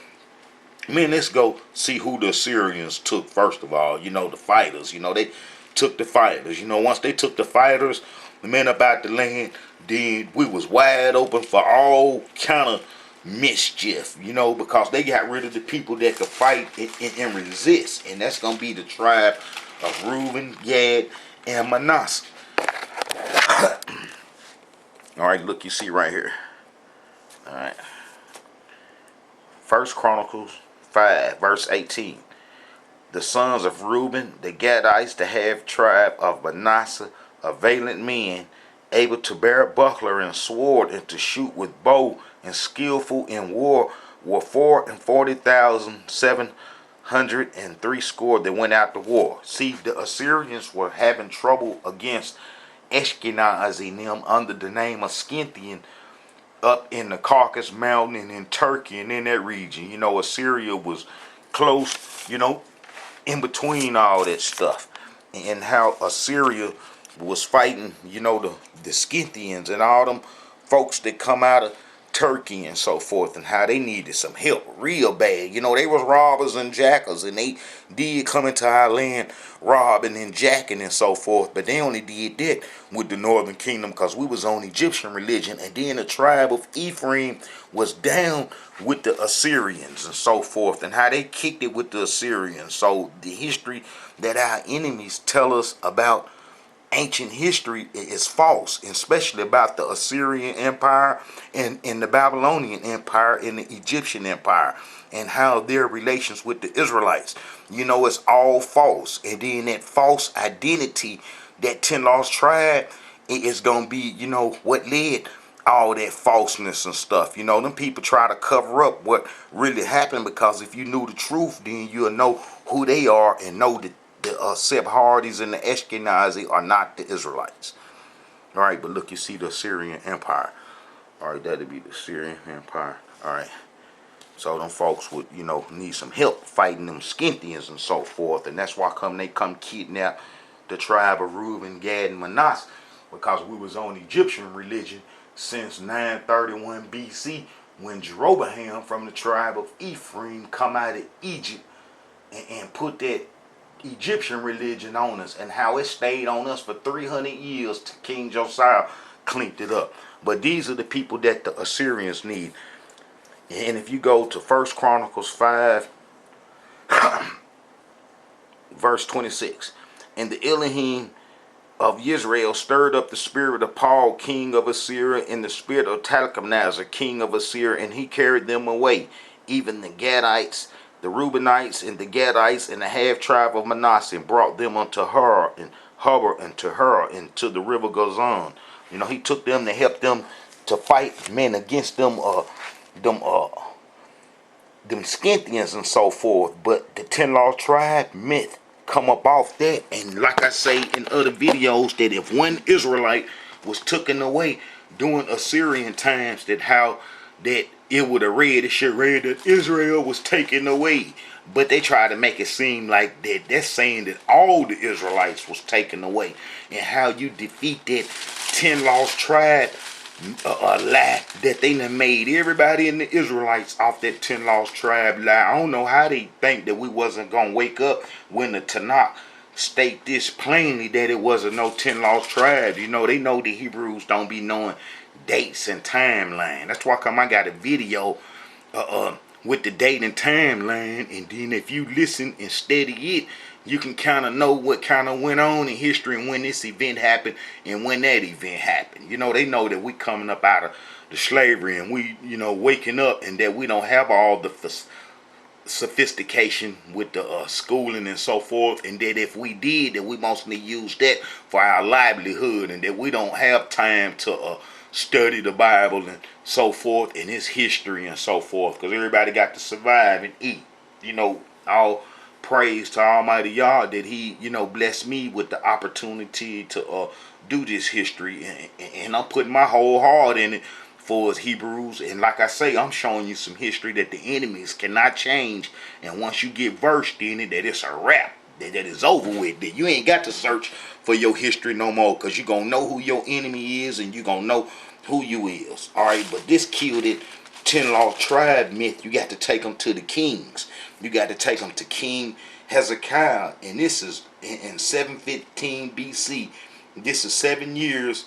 let's go see who the Assyrians took first of all. You know, the fighters. You know, they took the fighters. You know, once they took the fighters, the men about the land, then we was wide open for all kind of mischief. You know, because they got rid of the people that could fight and resist. And that's going to be the tribe of Reuben, Gad, and Manasseh. All right, look, you see right here. All right. First Chronicles 5, verse 18. The sons of Reuben, the Gadites, the half tribe of Manasseh, are valiant men, able to bear a buckler and sword, and to shoot with bow, and skillful in war, were 440,760 that went out to war. See, the Assyrians were having trouble against Ashkenaz in them under the name of Scythian, up in the Caucasus Mountain and in Turkey and in that region. You know, Assyria was close, you know, in between all that stuff. And how Assyria was fighting, you know, the Scythians and all them folks that come out of Turkey and so forth, and how they needed some help real bad. You know, they was robbers and jackals, and they did come into our land robbing and jacking and so forth, but they only did that with the northern kingdom because we was on Egyptian religion. And then the tribe of Ephraim was down with the Assyrians and so forth, and how they kicked it with the Assyrians. So the history that our enemies tell us about ancient history is false, especially about the Assyrian Empire and the Babylonian Empire and the Egyptian Empire, and how their relations with the Israelites. You know, it's all false. And then that false identity, that 10 lost tribe, is going to be, you know, what led all that falseness and stuff. You know, them people try to cover up what really happened, because if you knew the truth, then you'll know who they are and know that the Sephardi's and the Ashkenazi are not the Israelites. All right, but look, you see the Assyrian Empire. All right, that'd be the Assyrian Empire. All right. So them folks would, you know, need some help fighting them Scythians and so forth. And that's why they come kidnap the tribe of Reuben, Gad, and Manasseh, because we was on Egyptian religion since 931 BC, when Jeroboam from the tribe of Ephraim come out of Egypt and put that Egyptian religion on us, and how it stayed on us for 300 years till King Josiah cleaned it up. But these are the people that the Assyrians need. And if you go to 1 Chronicles 5, verse 26, and the Elohim of Israel stirred up the spirit of Paul, king of Assyria, and the spirit of Talcumnazar, king of Assyria, and he carried them away, even the Gadites, the Reubenites, and the Gadites, and the half tribe of Manasseh, and brought them unto her, and Hubber, and to her, and to the river Gozan. You know, he took them to help them to fight men against them them Scythians and so forth. But the 10 Lost Tribe myth come up off that. And like I say in other videos, that if one Israelite was taken away during Assyrian times, that how that it would have read, it should read that Israel was taken away. But they try to make it seem like that that's saying that all the Israelites was taken away. And how you defeat that 10 Lost Tribe a lie, that they done made everybody in the Israelites off that 10 Lost Tribe lie. I don't know how they think that we wasn't going to wake up when the Tanakh state this plainly, that it wasn't no 10 Lost Tribes. You know, they know the Hebrews don't be knowing dates and timeline. That's why come I got a video with the date and timeline, and then if you listen and study it, you can kind of know what kind of went on in history and when this event happened and when that event happened. You know, they know that we coming up out of the slavery, and we, you know, waking up, and that we don't have all the sophistication with the schooling and so forth, and that if we did, that we mostly use that for our livelihood, and that we don't have time to study the Bible and so forth and its history and so forth, because everybody got to survive and eat. You know, all praise to Almighty Yah that he, you know, blessed me with the opportunity to do this history, and I'm putting my whole heart in it for us Hebrews. And like I say, I'm showing you some history that the enemies cannot change, and once you get versed in it, that it's a wrap, that is over with, that you ain't got to search for your history no more, because you're gonna know who your enemy is, and you're gonna know who you is. Alright, but this killed it 10 Lost Tribe myth. You got to take them to the kings. You got to take them to King Hezekiah, and this is in 715 BC. This is 7 years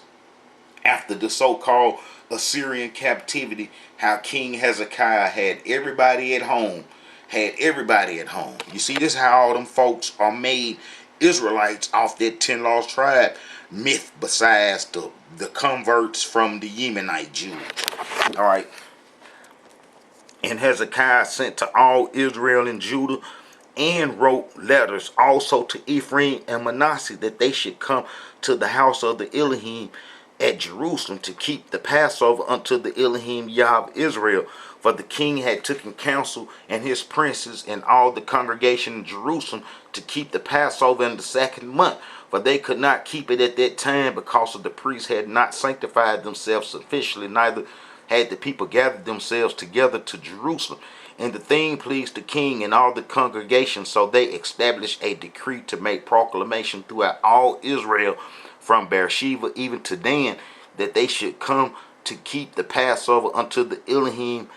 after the so-called Assyrian captivity, how King Hezekiah had everybody at home. You see, this is how all them folks are made Israelites off that 10 Lost Tribe myth, besides the converts from the Yemenite Jews. Alright. And Hezekiah sent to all Israel and Judah, and wrote letters also to Ephraim and Manasseh, that they should come to the house of the Elohim at Jerusalem to keep the Passover unto the Elohim Yah of Israel. For the king had taken counsel, and his princes and all the congregation in Jerusalem, to keep the Passover in the 2nd month. For they could not keep it at that time, because of the priests had not sanctified themselves sufficiently, neither had the people gathered themselves together to Jerusalem. And the thing pleased the king and all the congregation, so they established a decree to make proclamation throughout all Israel, from Beersheba even to Dan, that they should come to keep the Passover unto the Elohim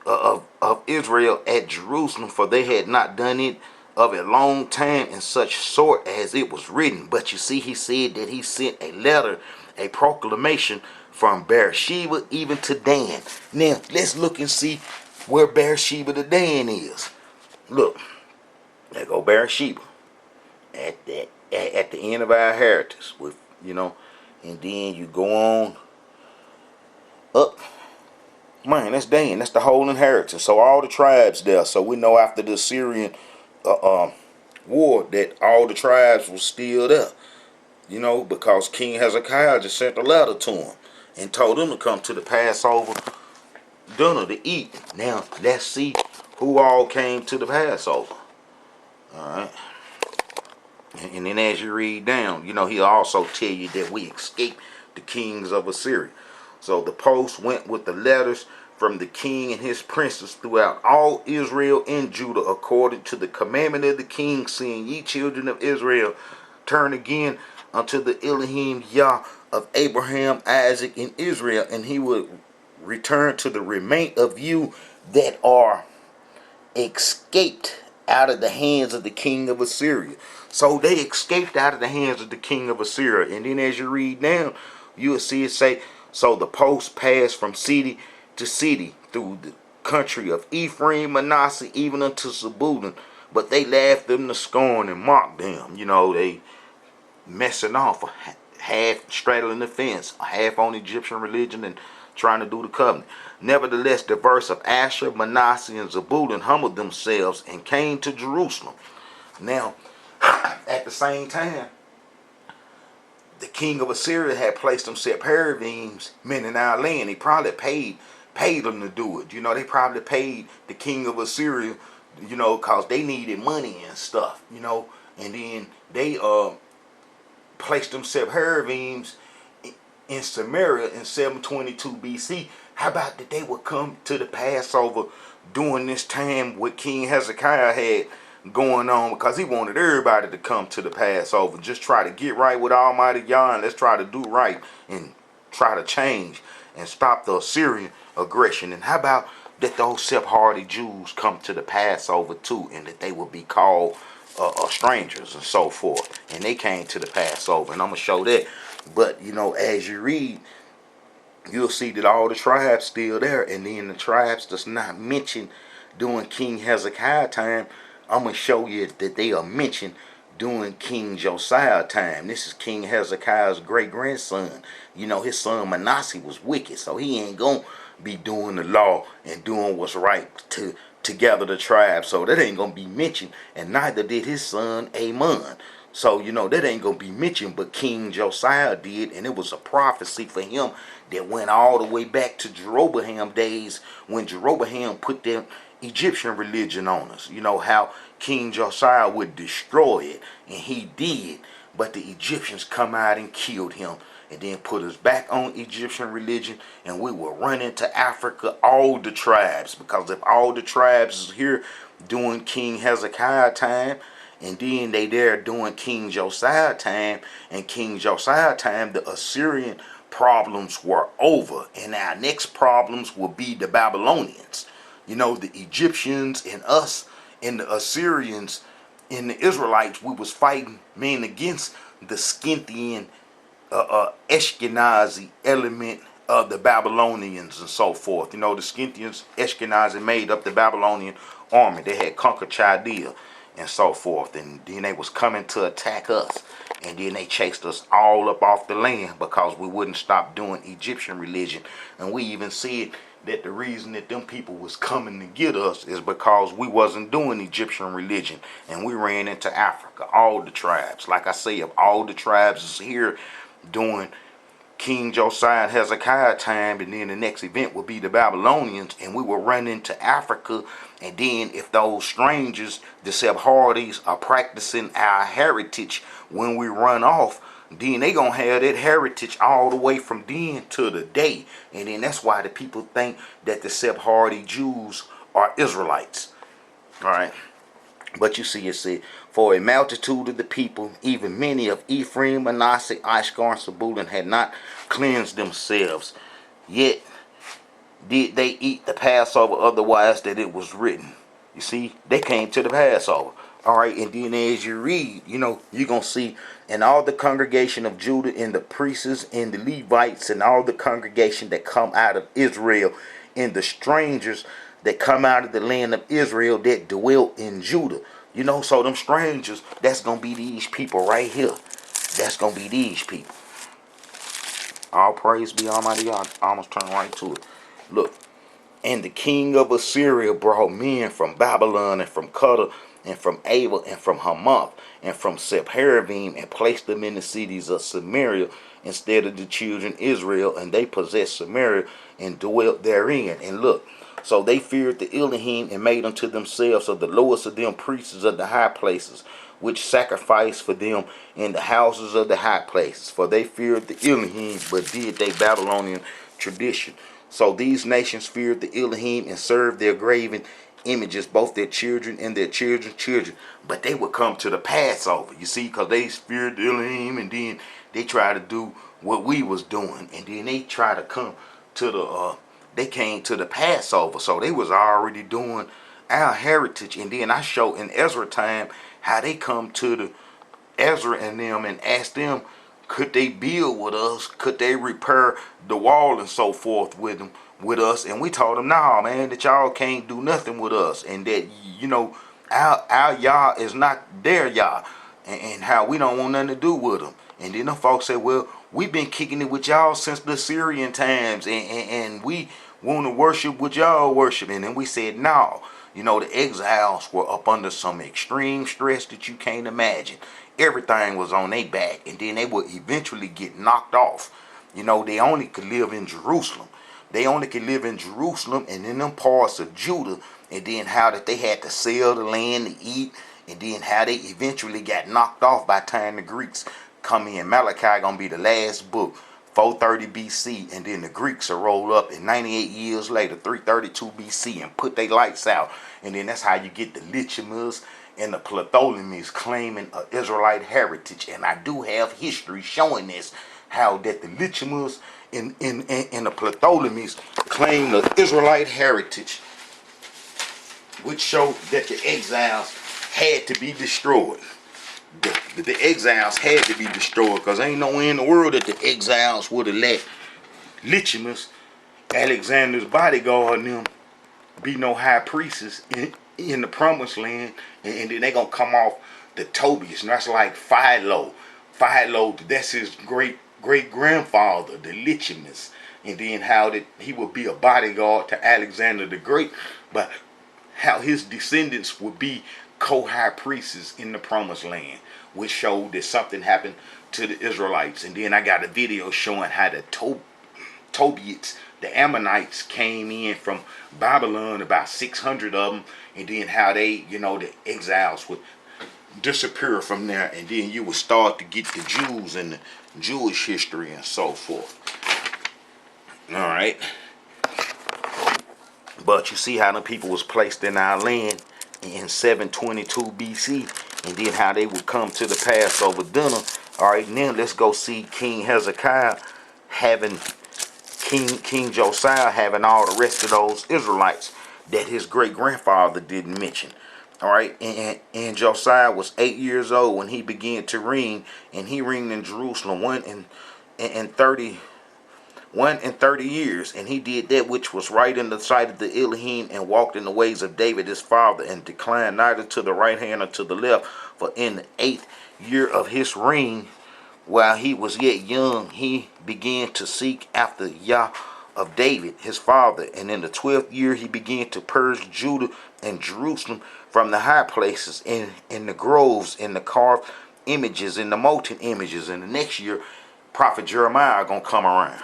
of Israel at Jerusalem, for they had not done it of a long time in such sort as it was written. But you see, he said that he sent a letter, a proclamation, from Beersheba even to Dan. Now, let's look and see where Beersheba to Dan is. Look, there go Beersheba at the end of our heritage, with, you know, and then you go on up. Man, that's Dan. That's the whole inheritance. So all the tribes there. So we know after the Assyrian war that all the tribes were still there. You know, because King Hezekiah just sent a letter to him and told them to come to the Passover dinner to eat. Now, let's see who all came to the Passover. Alright. And then as you read down, you know, he'll also tell you that we escaped the kings of Assyria. So the post went with the letters from the king and his princes throughout all Israel and Judah, according to the commandment of the king, saying, Ye children of Israel, turn again unto the Elohim Yah of Abraham, Isaac, and Israel, and he will return to the remain of you that are escaped out of the hands of the king of Assyria. So they escaped out of the hands of the king of Assyria. And then as you read down, you will see it say, so the post passed from city to city through the country of Ephraim, Manasseh, even unto Zebulun. But they laughed them to scorn and mocked them. They messing off, half straddling the fence, half on Egyptian religion and trying to do the covenant. Nevertheless, the verse of Asher, Manasseh, and Zebulun humbled themselves and came to Jerusalem. Now, at the same time, the king of Assyria had placed them Sepharvims men in our land. He probably paid them to do it. They probably paid the king of Assyria, cause they needed money and stuff. And then they placed them Sepharvims in Samaria in 722 BC. How about that they would come to the Passover during this time what King Hezekiah had going on, because he wanted everybody to come to the Passover. Just try to get right with Almighty Yah, and let's try to do right and try to change and stop the Assyrian aggression. And how about that those Sephardi Jews come to the Passover too, and that they will be called strangers and so forth. And they came to the Passover, and I'm going to show that. But, as you read, you'll see that all the tribes still there. And then the tribes does not mention during King Hezekiah time. I'm going to show you that they are mentioned during King Josiah time. This is King Hezekiah's great-grandson. His son Manasseh was wicked, so he ain't going to be doing the law and doing what's right to gather the tribes. So that ain't going to be mentioned, and neither did his son Amon. So, that ain't going to be mentioned, but King Josiah did, and it was a prophecy for him that went all the way back to Jeroboam days, when Jeroboam put them Egyptian religion on us. How King Josiah would destroy it, and he did, but the Egyptians come out and killed him, and then put us back on Egyptian religion, and we will run into Africa, all the tribes, because if all the tribes is here during King Hezekiah time, and then they there during King Josiah time, and King Josiah time, the Assyrian problems were over, and our next problems will be the Babylonians. The Egyptians and us and the Assyrians and the Israelites, we was fighting men against the Scythian Ashkenazi element of the Babylonians and so forth. The Scythians, Ashkenazi made up the Babylonian army. They had conquered Chaldea and so forth, and then they was coming to attack us, and then they chased us all up off the land because we wouldn't stop doing Egyptian religion. And we even said that the reason that them people was coming to get us is because we wasn't doing Egyptian religion, and we ran into Africa. All the tribes, like I say, of all the tribes is here during King Josiah and Hezekiah time, and then the next event will be the Babylonians, and we will run into Africa. And then if those strangers, the Sephardi's, are practicing our heritage when we run off, then they gonna have that heritage all the way from then to the day. And then that's why the people think that the Sephardi Jews are Israelites. Alright. But you see, it said, for a multitude of the people, even many of Ephraim, Manasseh, Ishkar, and Zebulun, had not cleansed themselves, yet did they eat the Passover, otherwise that it was written. You see, they came to the Passover. Alright, and then as you read, you're going to see, and all the congregation of Judah, and the priests, and the Levites, and all the congregation that come out of Israel, and the strangers that come out of the land of Israel that dwelt in Judah. So them strangers, that's going to be these people right here. That's going to be these people. All praise be Almighty God. I almost turned right to it. Look. And the king of Assyria brought men from Babylon, and from Cuddar, and from Ava, and from Hamath, and from Sepharvaim, and placed them in the cities of Samaria instead of the children of Israel. And they possessed Samaria and dwelt therein. And look, so they feared the Elohim, and made unto themselves of the lowest of them priests of the high places, which sacrificed for them in the houses of the high places. For they feared the Elohim, but did they Babylonian tradition. So these nations feared the Elohim and served their graven images, both their children and their children's children. But they would come to the Passover, you see, because they feared the Elohim, and then they tried to do what we was doing. And then they tried to come to they came to the Passover. So they was already doing our heritage. And then I show in Ezra time how they come to the Ezra and them and ask them, could they build with us? Could they repair the wall and so forth with us? And we told them, nah, man, that y'all can't do nothing with us, and that our Yah is not their Yah, and how we don't want nothing to do with them. And then the folks said, well, we've been kicking it with y'all since the Syrian times, and we want to worship what y'all worship. And then we said, no. The exiles were up under some extreme stress that you can't imagine. Everything was on their back, and then they would eventually get knocked off. They only could live in Jerusalem. They only could live in Jerusalem and in them parts of Judah, and then how that they had to sell the land to eat, and then how they eventually got knocked off by the time the Greeks come in. Malachi gonna be the last book, 430 BC, and then the Greeks will roll up in 98 years later, 332 BC, and put their lights out. And then that's how you get the Lichemists and the Ptolemy claiming an Israelite heritage. And I do have history showing this, how that the Lichemists and the Ptolemy claim the Israelite heritage, which showed that the exiles had to be destroyed. The exiles had to be destroyed, because ain't no way in the world that the exiles would have let Lichemists, Alexander's bodyguard, and them be no high priests in the promised land, and then they gonna come off the Tobias, and that's like Philo. Philo, that's his great grandfather, the Lichemists, and then how that he would be a bodyguard to Alexander the Great, but how his descendants would be co-high priests in the promised land, which showed that something happened to the Israelites. And then I got a video showing how the Tobiats, the Ammonites, came in from Babylon, about 600 of them, and then how they, the exiles would disappear from there, and then you would start to get the Jews and the Jewish history and so forth. All right. But you see how the people was placed in our land in 722 BC, and then how they would come to the Passover dinner. All right, now let's go see King Hezekiah having King Josiah having all the rest of those Israelites that his great grandfather didn't mention. All right, and Josiah was 8 years old when he began to reign, and he reigned in Jerusalem 1 and 30 years, and he did that which was right in the sight of the Elohim, and walked in the ways of David his father, and declined neither to the right hand or to the left. For in the 8th year of his reign, while he was yet young, he began to seek after Yah of David his father. And in the 12th year he began to purge Judah and Jerusalem from the high places, in the groves, in the carved images, in the molten images. And the next year prophet Jeremiah gonna come around,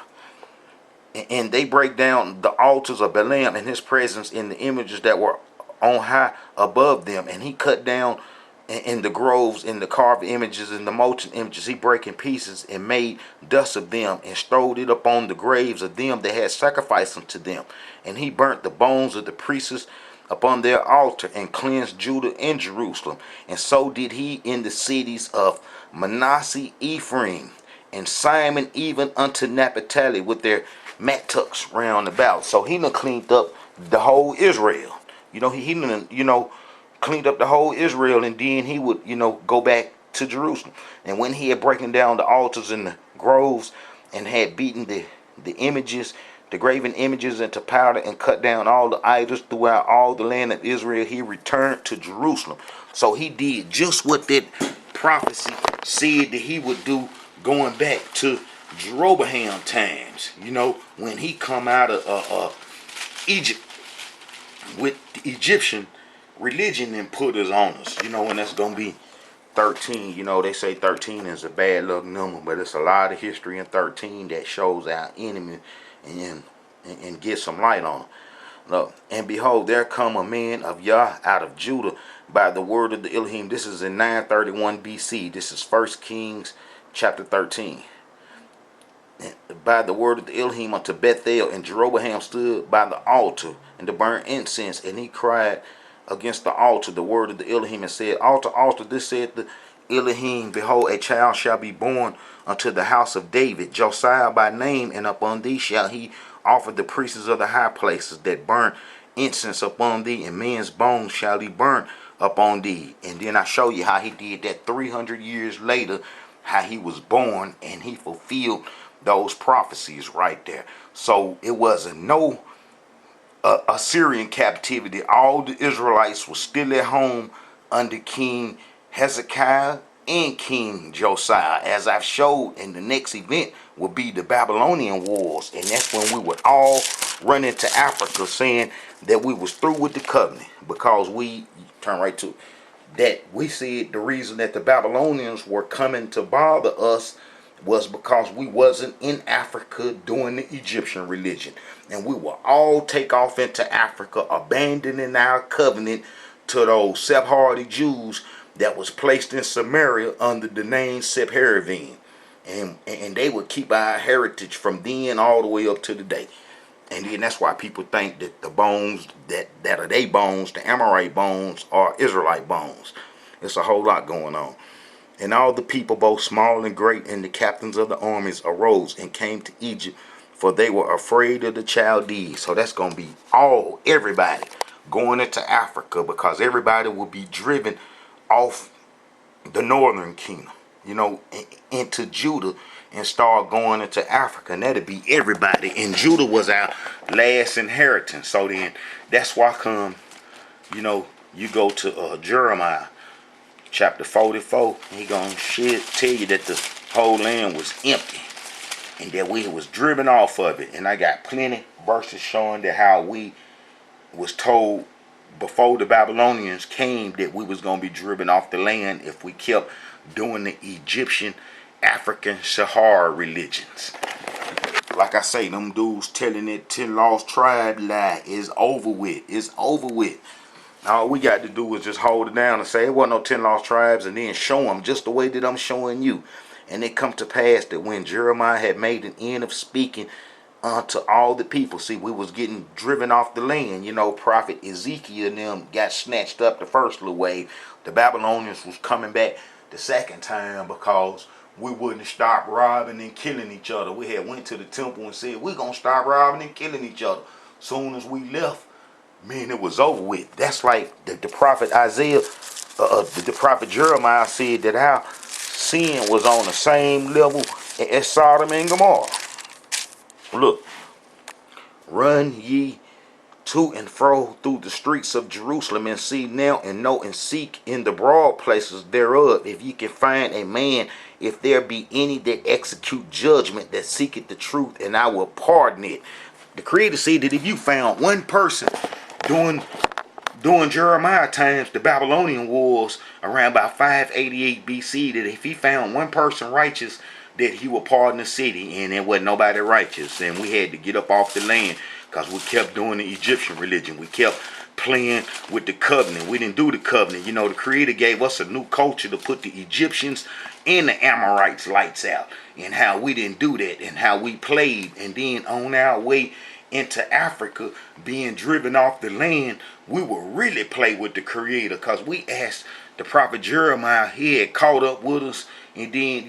and they break down the altars of Balaam in his presence, in the images that were on high above them. And he cut down in the groves, in the carved images, in the molten images, he break in pieces, and made dust of them, and strode it upon the graves of them that had sacrificed unto them. And he burnt the bones of the priests upon their altar, and cleansed Judah and Jerusalem. And so did he in the cities of Manasseh, Ephraim, and Simon, even unto Naphtali, with their mattucks round about. So he done cleaned up the whole Israel. He done, cleaned up the whole Israel, and then he would, go back to Jerusalem. And when he had broken down the altars and the groves, and had beaten the images, the graven images into powder, and cut down all the idols throughout all the land of Israel, he returned to Jerusalem. So he did just what that prophecy said that he would do, going back to Jeroboam times, when he come out of Egypt with the Egyptian religion and put us on us, and that's gonna be 13. They say 13 is a bad luck number, but it's a lot of history in 13 that shows our enemy and get some light on them. Look, and behold, there come a man of Yah out of Judah by the word of the Elohim. This is in 931 BC. This is 1 Kings chapter 13. By the word of the Elohim unto Bethel, and Jeroboam stood by the altar and to burn incense, and he cried against the altar the word of the Elohim, and said, Altar, altar, this said the Elohim, behold, a child shall be born unto the house of David, Josiah by name, and upon thee shall he offer the priests of the high places that burn incense upon thee, and men's bones shall he burn upon thee. And then I show you how he did that 300 years later, how he was born, and he fulfilled those prophecies right there. So it wasn't no Assyrian captivity. All the Israelites were still at home under King Hezekiah and King Josiah. As I've showed, in the next event will be the Babylonian Wars, and that's when we would all run into Africa saying that we was through with the covenant, because we turn right to it, that we said the reason that the Babylonians were coming to bother us was because we wasn't in Africa doing the Egyptian religion. And we will all take off into Africa, abandoning our covenant to those Sephardi Jews that was placed in Samaria under the name Sephardim. And they would keep our heritage from then all the way up to today. And then that's why people think that the bones that are they bones, the Amorite bones, are Israelite bones. It's a whole lot going on. And all the people, both small and great, and the captains of the armies arose and came to Egypt, for they were afraid of the Chaldees. So that's going to be everybody going into Africa, because everybody will be driven off the northern kingdom, into Judah, and start going into Africa. And that'd be everybody. And Judah was our last inheritance. So then that's why you go to Jeremiah chapter 44, he gonna tell you that the whole land was empty and that we was driven off of it. And I got plenty verses showing that how we was told before the Babylonians came that we was gonna be driven off the land if we kept doing the Egyptian, African, Sahara religions. Like I say, them dudes telling that 10 lost tribe lie is over with. It's over with. All we got to do is just hold it down and say it wasn't no 10 lost tribes, and then show them just the way that I'm showing you. And it come to pass that when Jeremiah had made an end of speaking unto all the people, see, we was getting driven off the land. Prophet Ezekiel and them got snatched up the first little wave. The Babylonians was coming back the second time because we wouldn't stop robbing and killing each other. We had went to the temple and said, we're going to stop robbing and killing each other. Soon as we left, man, it was over with. That's like the prophet Isaiah, the prophet Jeremiah said that our sin was on the same level as Sodom and Gomorrah. Look, run ye to and fro through the streets of Jerusalem, and see now and know and seek in the broad places thereof, if ye can find a man, if there be any that execute judgment, that seeketh the truth, and I will pardon it. The Creator said that if you found one person during Jeremiah times, the Babylonian wars around about 588 BC, that if he found one person righteous, that he would pardon the city, and there wasn't nobody righteous, and we had to get up off the land because we kept doing the Egyptian religion. We kept playing with the covenant. We didn't do the covenant. The Creator gave us a new culture to put the Egyptians and the Amorites lights out, and how we didn't do that, and how we played. And then on our way into Africa, being driven off the land, we will really play with the Creator, because we asked the prophet Jeremiah. He had caught up with us, and then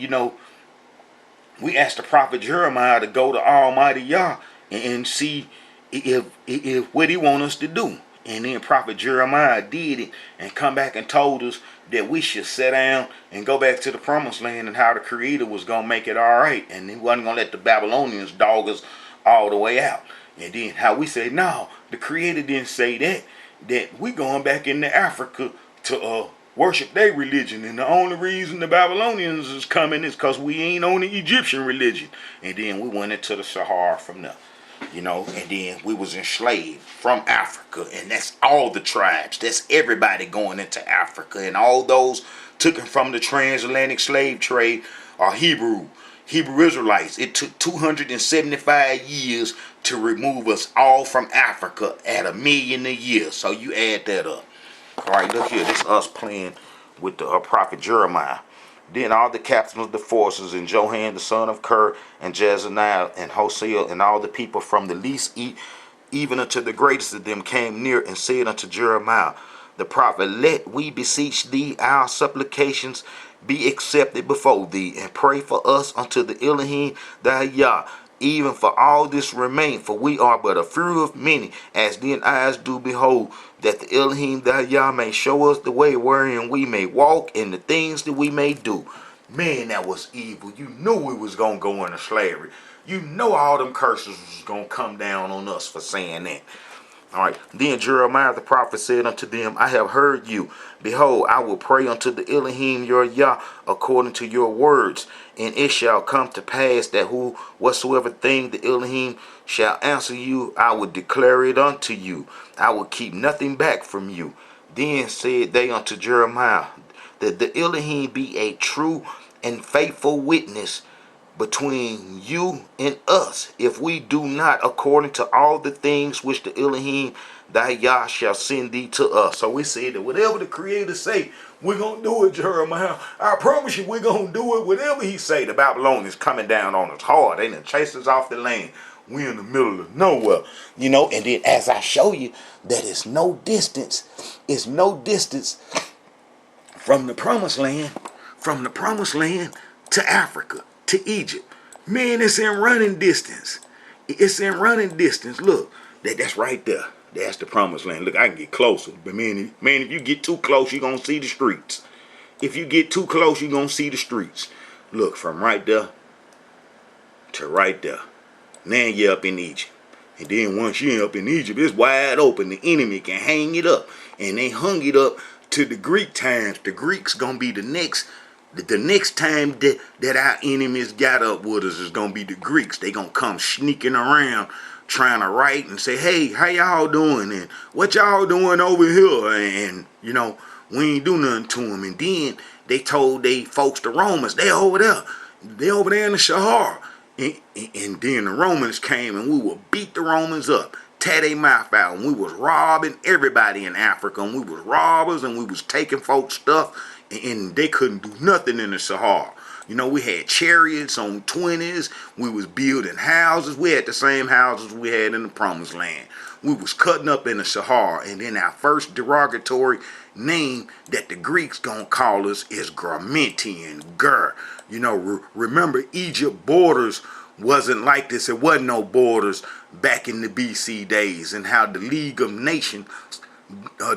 we asked the prophet Jeremiah to go to Almighty Yah and see if what he want us to do. And then prophet Jeremiah did it and come back and told us that we should sit down and go back to the promised land, and how the Creator was going to make it all right, and he wasn't going to let the Babylonians dog us all the way out. And then how we said, no, the Creator didn't say that we going back into Africa to worship their religion, and the only reason the Babylonians is coming is because we ain't on the Egyptian religion. And then we went into the Sahara from there, and then we was enslaved from Africa, and that's all the tribes. That's everybody going into Africa, and all those taken from the transatlantic slave trade are Hebrew Israelites. It took 275 years to remove us all from Africa at $1 million a year. So you add that up. All right, look here. This is us playing with the prophet Jeremiah. Then all the captains of the forces, and Johan the son of Ker, and Jezaniah, and Hosea, and all the people from the least even unto the greatest of them came near, and said unto Jeremiah the prophet, let we beseech thee, our supplications be accepted before thee, and pray for us unto the Elohim thy Yah, even for all this remain, for we are but a few of many, as then eyes do behold, that the Elohim thy Yah may show us the way wherein we may walk, and the things that we may do. Man, that was evil. You knew we was gonna go into slavery. You know all them curses was gonna come down on us for saying that. All right. Then Jeremiah the prophet said unto them, I have heard you. Behold, I will pray unto the Elohim your Yah according to your words. And it shall come to pass that whatsoever thing the Elohim shall answer you, I will declare it unto you. I will keep nothing back from you. Then said they unto Jeremiah, that the Elohim be a true and faithful witness between you and us, if we do not according to all the things which the Elohim thy Yah shall send thee to us. So we said that whatever the Creator say, we're going to do it, Jeremiah. I promise you we're going to do it. Whatever he say, the Babylonians coming down on us hard. They done chase us off the land. We in the middle of nowhere. And then as I show you that it's no distance from the promised land, to Africa, to Egypt. Man, it's in running distance. Look, that's right there. That's the promised land. Look, I can get closer. But man, if you get too close, you're going to see the streets. If you get too close, you're going to see the streets. Look, from right there to right there. Now you're up in Egypt. And then once you're up in Egypt, it's wide open. The enemy can hang it up. And they hung it up to the Greek times. The Greeks going to be the next time that our enemies got up with us is going to be the Greeks. They going to come sneaking around trying to write and say, hey, how y'all doing? And what y'all doing over here? And we ain't do nothing to them. And then they told they folks, the Romans, they over there. They over there in the Sahara. And then the Romans came and we would beat the Romans up, tear their mouth out, and we was robbing everybody in Africa, and we was robbers, and we was taking folks' stuff, and they couldn't do nothing in the Sahara. We had chariots on 20s, we was building houses, we had the same houses we had in the Promised Land. We was cutting up in the Sahara, and then our first derogatory name that the Greeks gonna call us is Gramentian, Gur. Remember Egypt borders wasn't like this. It wasn't no borders back in the BC days, and how the League of Nations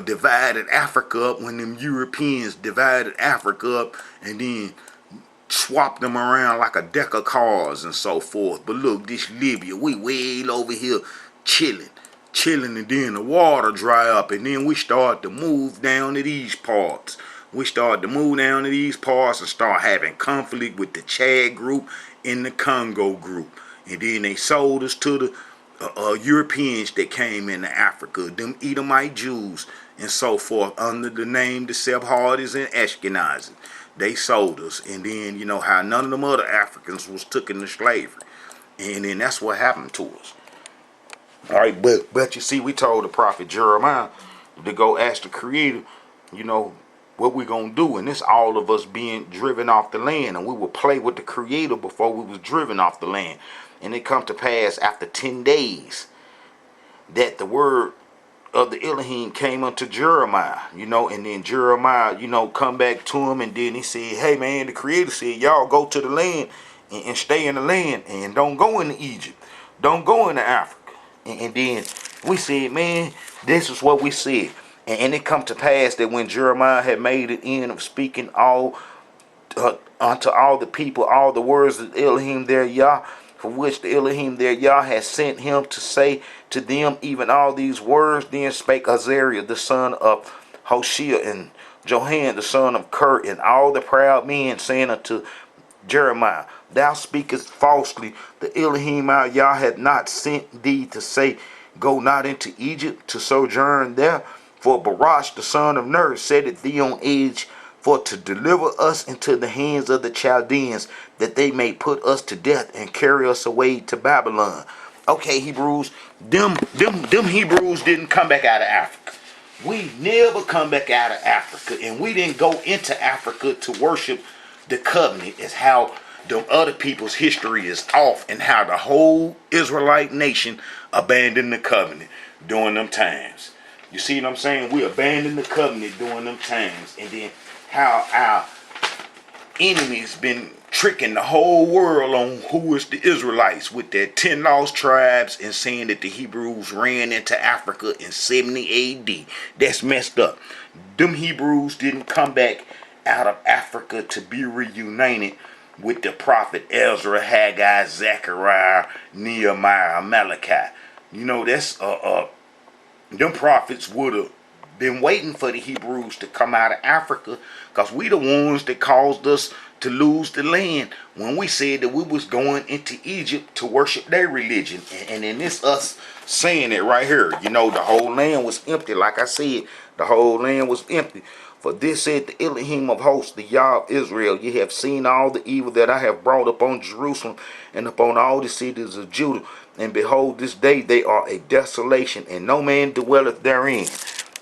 divided Africa up when them Europeans divided Africa up and then swapped them around like a deck of cards and so forth. But look, this Libya, we way over here chilling, and then the water dry up, and then we start to move down to these parts. We start to move down to these parts and start having conflict with the Chad group and the Congo group. And then they sold us to the Europeans that came into Africa, them Edomite Jews and so forth, under the name the Sephardics and Ashkenazis. They sold us. And then, how none of them other Africans was took into slavery. And then that's what happened to us. All right, but you see, we told the prophet Jeremiah to go ask the Creator, what we gonna do, and it's all of us being driven off the land, and we will play with the Creator before we was driven off the land. And it come to pass after 10 days that the word of the Elohim came unto Jeremiah, and then Jeremiah, come back to him, and then he said, hey man, the Creator said, y'all go to the land and stay in the land, and don't go into Egypt, don't go into Africa. And then we said, man, this is what we said. And it come to pass that when Jeremiah had made an end of speaking unto all the people, all the words of Elohim their Yah, for which the Elohim their Yah has sent him to say to them, even all these words, then spake Azariah the son of Hoshea, and Johan the son of Kurt, and all the proud men, saying unto Jeremiah, thou speakest falsely. The Elohim our Yah hath not sent thee to say, go not into Egypt to sojourn there. For Barash the son of Ner setteth thee on edge for to deliver us into the hands of the Chaldeans, that they may put us to death and carry us away to Babylon. Okay, Hebrews, them Hebrews didn't come back out of Africa. We never come back out of Africa, and we didn't go into Africa to worship the covenant. It's how them other people's history is off, and how the whole Israelite nation abandoned the covenant during them times. You see what I'm saying? We abandoned the covenant during them times, and then how our enemies been tricking the whole world on who is the Israelites with their 10 lost tribes and saying that the Hebrews ran into Africa in 70 AD. That's messed up. Them Hebrews didn't come back out of Africa to be reunited with the prophet Ezra, Haggai, Zechariah, Nehemiah, Malachi. You know, that's them prophets would have been waiting for the Hebrews to come out of Africa, because we the ones that caused us to lose the land when we said that we was going into Egypt to worship their religion. And then this us saying it right here. You know, the whole land was empty. Like I said, the whole land was empty. For this said the Elohim of hosts, the Yah of Israel, ye have seen all the evil that I have brought upon Jerusalem and upon all the cities of Judah. And behold, this day they are a desolation, and no man dwelleth therein.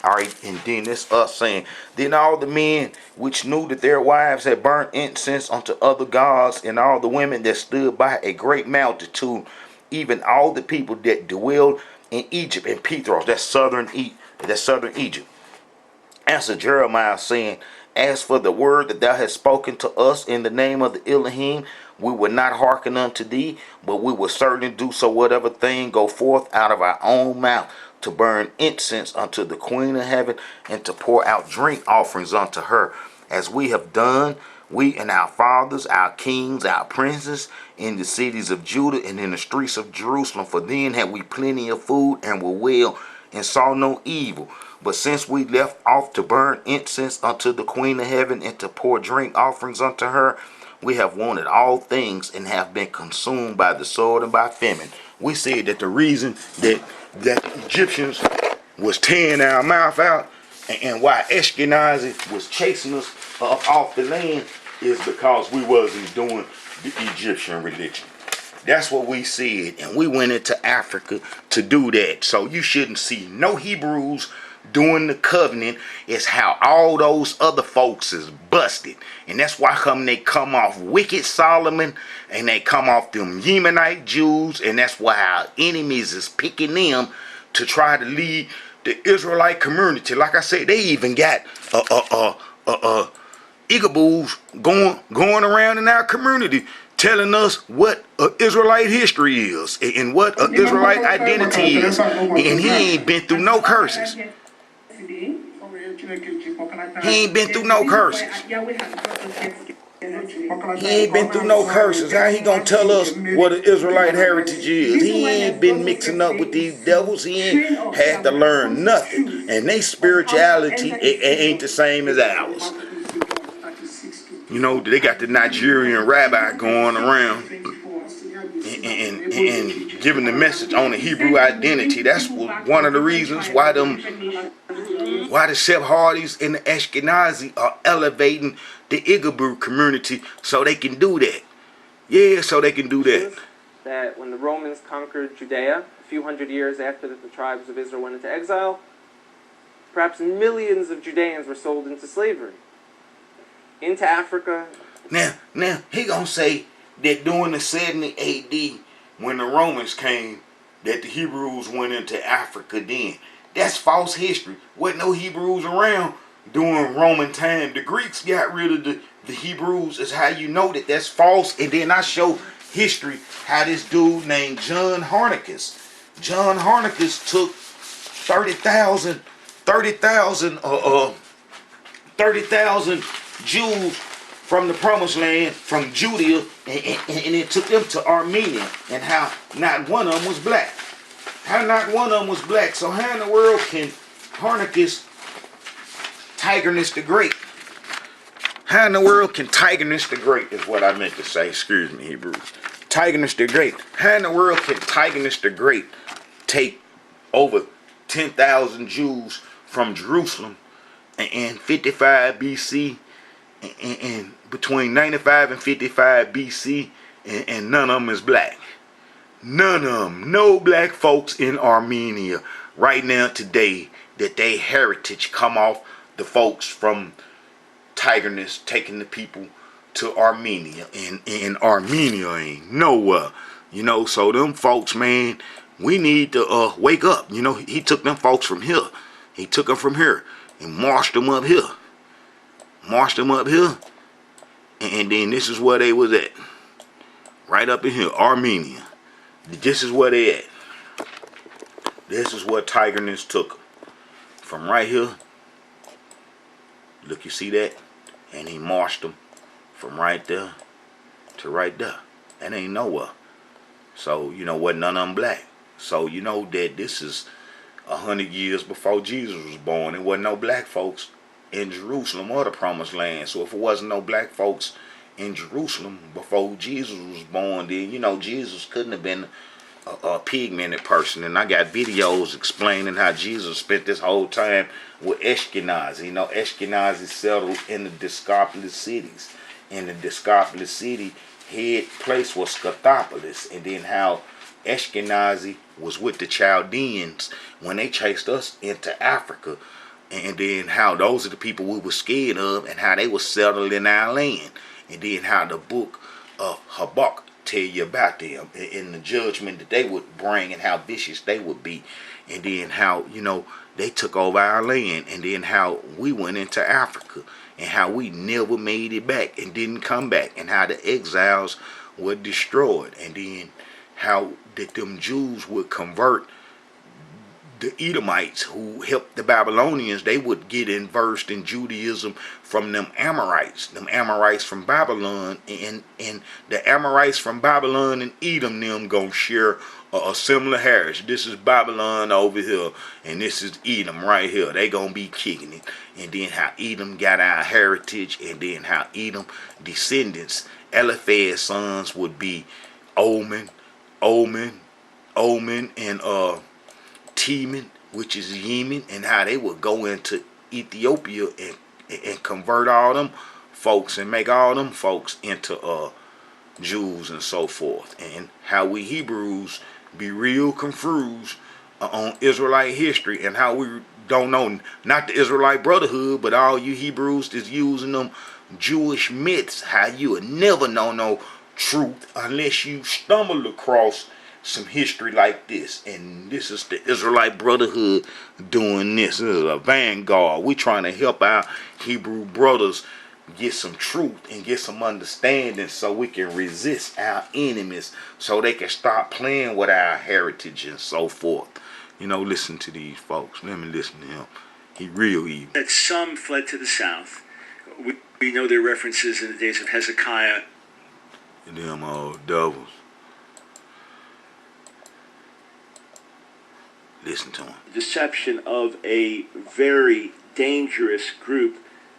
Alright, and then this us saying, then all the men which knew that their wives had burnt incense unto other gods, and all the women that stood by a great multitude, even all the people that dwelled in Egypt and Petros, that's southern Egypt, answered Jeremiah, saying, as for the word that thou hast spoken to us in the name of the Elohim, we will not hearken unto thee, but we will certainly do so whatever thing go forth out of our own mouth, to burn incense unto the Queen of Heaven, and to pour out drink offerings unto her, as we have done, we and our fathers, our kings, our princes, in the cities of Judah and in the streets of Jerusalem. For then had we plenty of food, and were well, and saw no evil. But since we left off to burn incense unto the Queen of Heaven, and to pour drink offerings unto her, we have wanted all things, and have been consumed by the sword and by famine. We said that the reason that Egyptians was tearing our mouth out, and why Ashkenazi was chasing us off the land, is because we wasn't doing the Egyptian religion. That's what we said, and we went into Africa to do that. So you shouldn't see no Hebrews doing the covenant. Is how all those other folks is busted. And that's why they come off wicked Solomon, and they come off them Yemenite Jews, and that's why our enemies is picking them to try to lead the Israelite community. Like I said, they even got Igaboos going around in our community telling us what Israelite history is and what Israelite identity is. And he ain't been through no curses. He ain't been through no curses. He ain't been through no curses. How he gonna tell us what an Israelite heritage is? He ain't been mixing up with these devils. He ain't had to learn nothing. And they spirituality ain't the same as ours. You know, they got the Nigerian rabbi going around and giving the message on the Hebrew identity. That's one of the reasons why the Sephardis and the Ashkenazi are elevating the Igaboo community, so they can do that. Yeah, so they can do that. That when the Romans conquered Judea, a few hundred years after the tribes of Israel went into exile, perhaps millions of Judeans were sold into slavery. Into Africa. Now, he gonna say that during the 70 AD, when the Romans came, that the Hebrews went into Africa then. That's false history. Wasn't no Hebrews around during Roman time. The Greeks got rid of the Hebrews. Is how you know that that's false. And then I show history how this dude named John Harnicus took 30,000 Jews from the promised land, from Judea, and it took them to Armenia, and how not one of them was black. So how in the world can Harnicus Tigernus the Great? How in the world can Tigernus the Great is what I meant to say. Excuse me, Hebrews. Tigernus the Great. How in the world can Tigernus the Great take over 10,000 Jews from Jerusalem in 55 BC, and between 95 and 55 BC, and none of them is black? None of them. No black folks in Armenia right now today that they heritage come off the folks from Tigernus taking the people to Armenia. And Armenia ain't nowhere. You know, so them folks, man, we need to wake up. You know, he took them folks from here. He took them from here and marched them up here. And then this is where they was at. Right up in here, Armenia. This is where they at. This is where Tigerness took them. From right here. Look, you see that? And he marched them from right there to right there. And ain't nowhere. So, wasn't none of them black. So, you know that this is 100 years before Jesus was born. There wasn't no black folks in Jerusalem or the Promised Land. So if it wasn't no black folks in Jerusalem before Jesus was born, then, Jesus couldn't have been a pigmented person. And I got videos explaining how Jesus spent this whole time with Ashkenazi. Ashkenazi settled in the Discopolis cities. In the Discopolis city, head place was Scythopolis. And then how Ashkenazi was with the Chaldeans when they chased us into Africa. And then how those are the people we were scared of, and how they were settled in our land. And then how the book of Habakkuk tell you about them in the judgment that they would bring and how vicious they would be. And then how, they took over our land. And then how we went into Africa. And how we never made it back and didn't come back. And how the exiles were destroyed. And then how that them Jews would convert the Edomites who helped the Babylonians. They would get versed in Judaism from them Amorites from Babylon, and the Amorites from Babylon and Edom them gonna share a similar heritage. This is Babylon over here, and this is Edom right here. They gonna be kicking it. And then how Edom got our heritage, and then how Edom descendants, Eliphaz's sons, would be Oman, and Teman, which is Yemen, and how they would go into Ethiopia and convert all them folks and make all them folks into Jews and so forth. And how we Hebrews be real confused on Israelite history, and how we don't know not the Israelite Brotherhood, but all you Hebrews is using them Jewish myths. How you would never know no truth unless you stumble across some history like this. And this is the Israelite Brotherhood doing this. This is a vanguard. We trying to help our Hebrew brothers get some truth and get some understanding so we can resist our enemies, so they can stop playing with our heritage and so forth. Listen to these folks. Let me listen to him. He real evil. That some fled to the south. We know their references in the days of Hezekiah. And them old devils. Listen to him. Deception of a very dangerous group.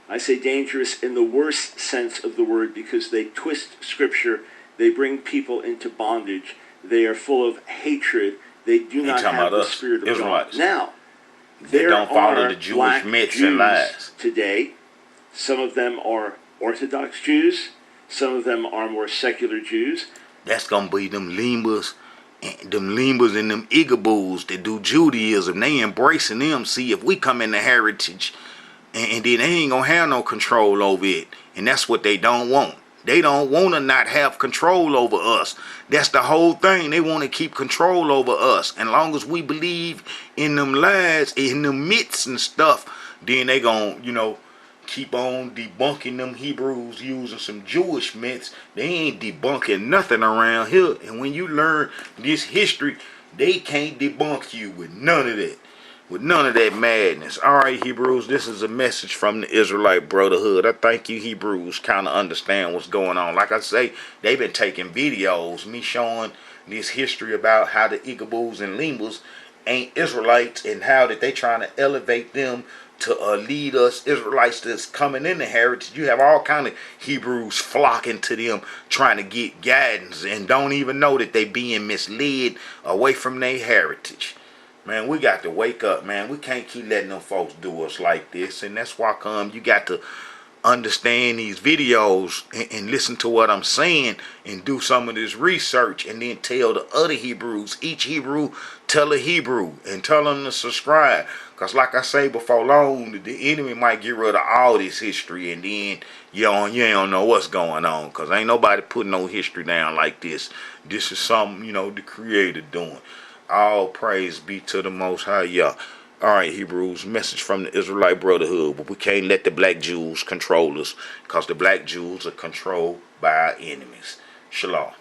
I say dangerous in the worst sense of the word, because they twist scripture. They bring people into bondage. They are full of hatred. They do not have the spirit of Israelites. God. Now, they don't follow the Jewish myths and lies. Today, some of them are Orthodox Jews. Some of them are more secular Jews. That's going to be them Limbas and them Igaboos that do Judaism. They embracing them. See, if we come in the heritage, and then they ain't going to have no control over it. And that's what they don't want. They don't want to not have control over us. That's the whole thing. They want to keep control over us. And as long as we believe in them lies, in them myths and stuff, then they going to, keep on debunking them Hebrews using some Jewish myths. They ain't debunking nothing around here. And when you learn this history, they can't debunk you with none of that. With none of that madness. Alright, Hebrews, this is a message from the Israelite Brotherhood. I think you Hebrews kind of understand what's going on. Like I say, they've been taking videos, me showing this history about how the Igaboos and Limbas ain't Israelites, and how that they trying to elevate them to lead us Israelites that's coming in the heritage. You have all kind of Hebrews flocking to them, trying to get guidance, and don't even know that they being misled away from their heritage. Man, we got to wake up, man. We can't keep letting them folks do us like this. And that's why you got to understand these videos and listen to what I'm saying, and do some of this research, and then tell the other Hebrews. Each Hebrew tell a Hebrew and tell them to subscribe. Because like I say, before long, the enemy might get rid of all this history, and then you don't know what's going on. Because ain't nobody putting no history down like this. This is something, the Creator doing. All praise be to the Most High, Yah. All right, Hebrews, message from the Israelite Brotherhood. But we can't let the black Jews control us, because the black Jews are controlled by our enemies. Shalom.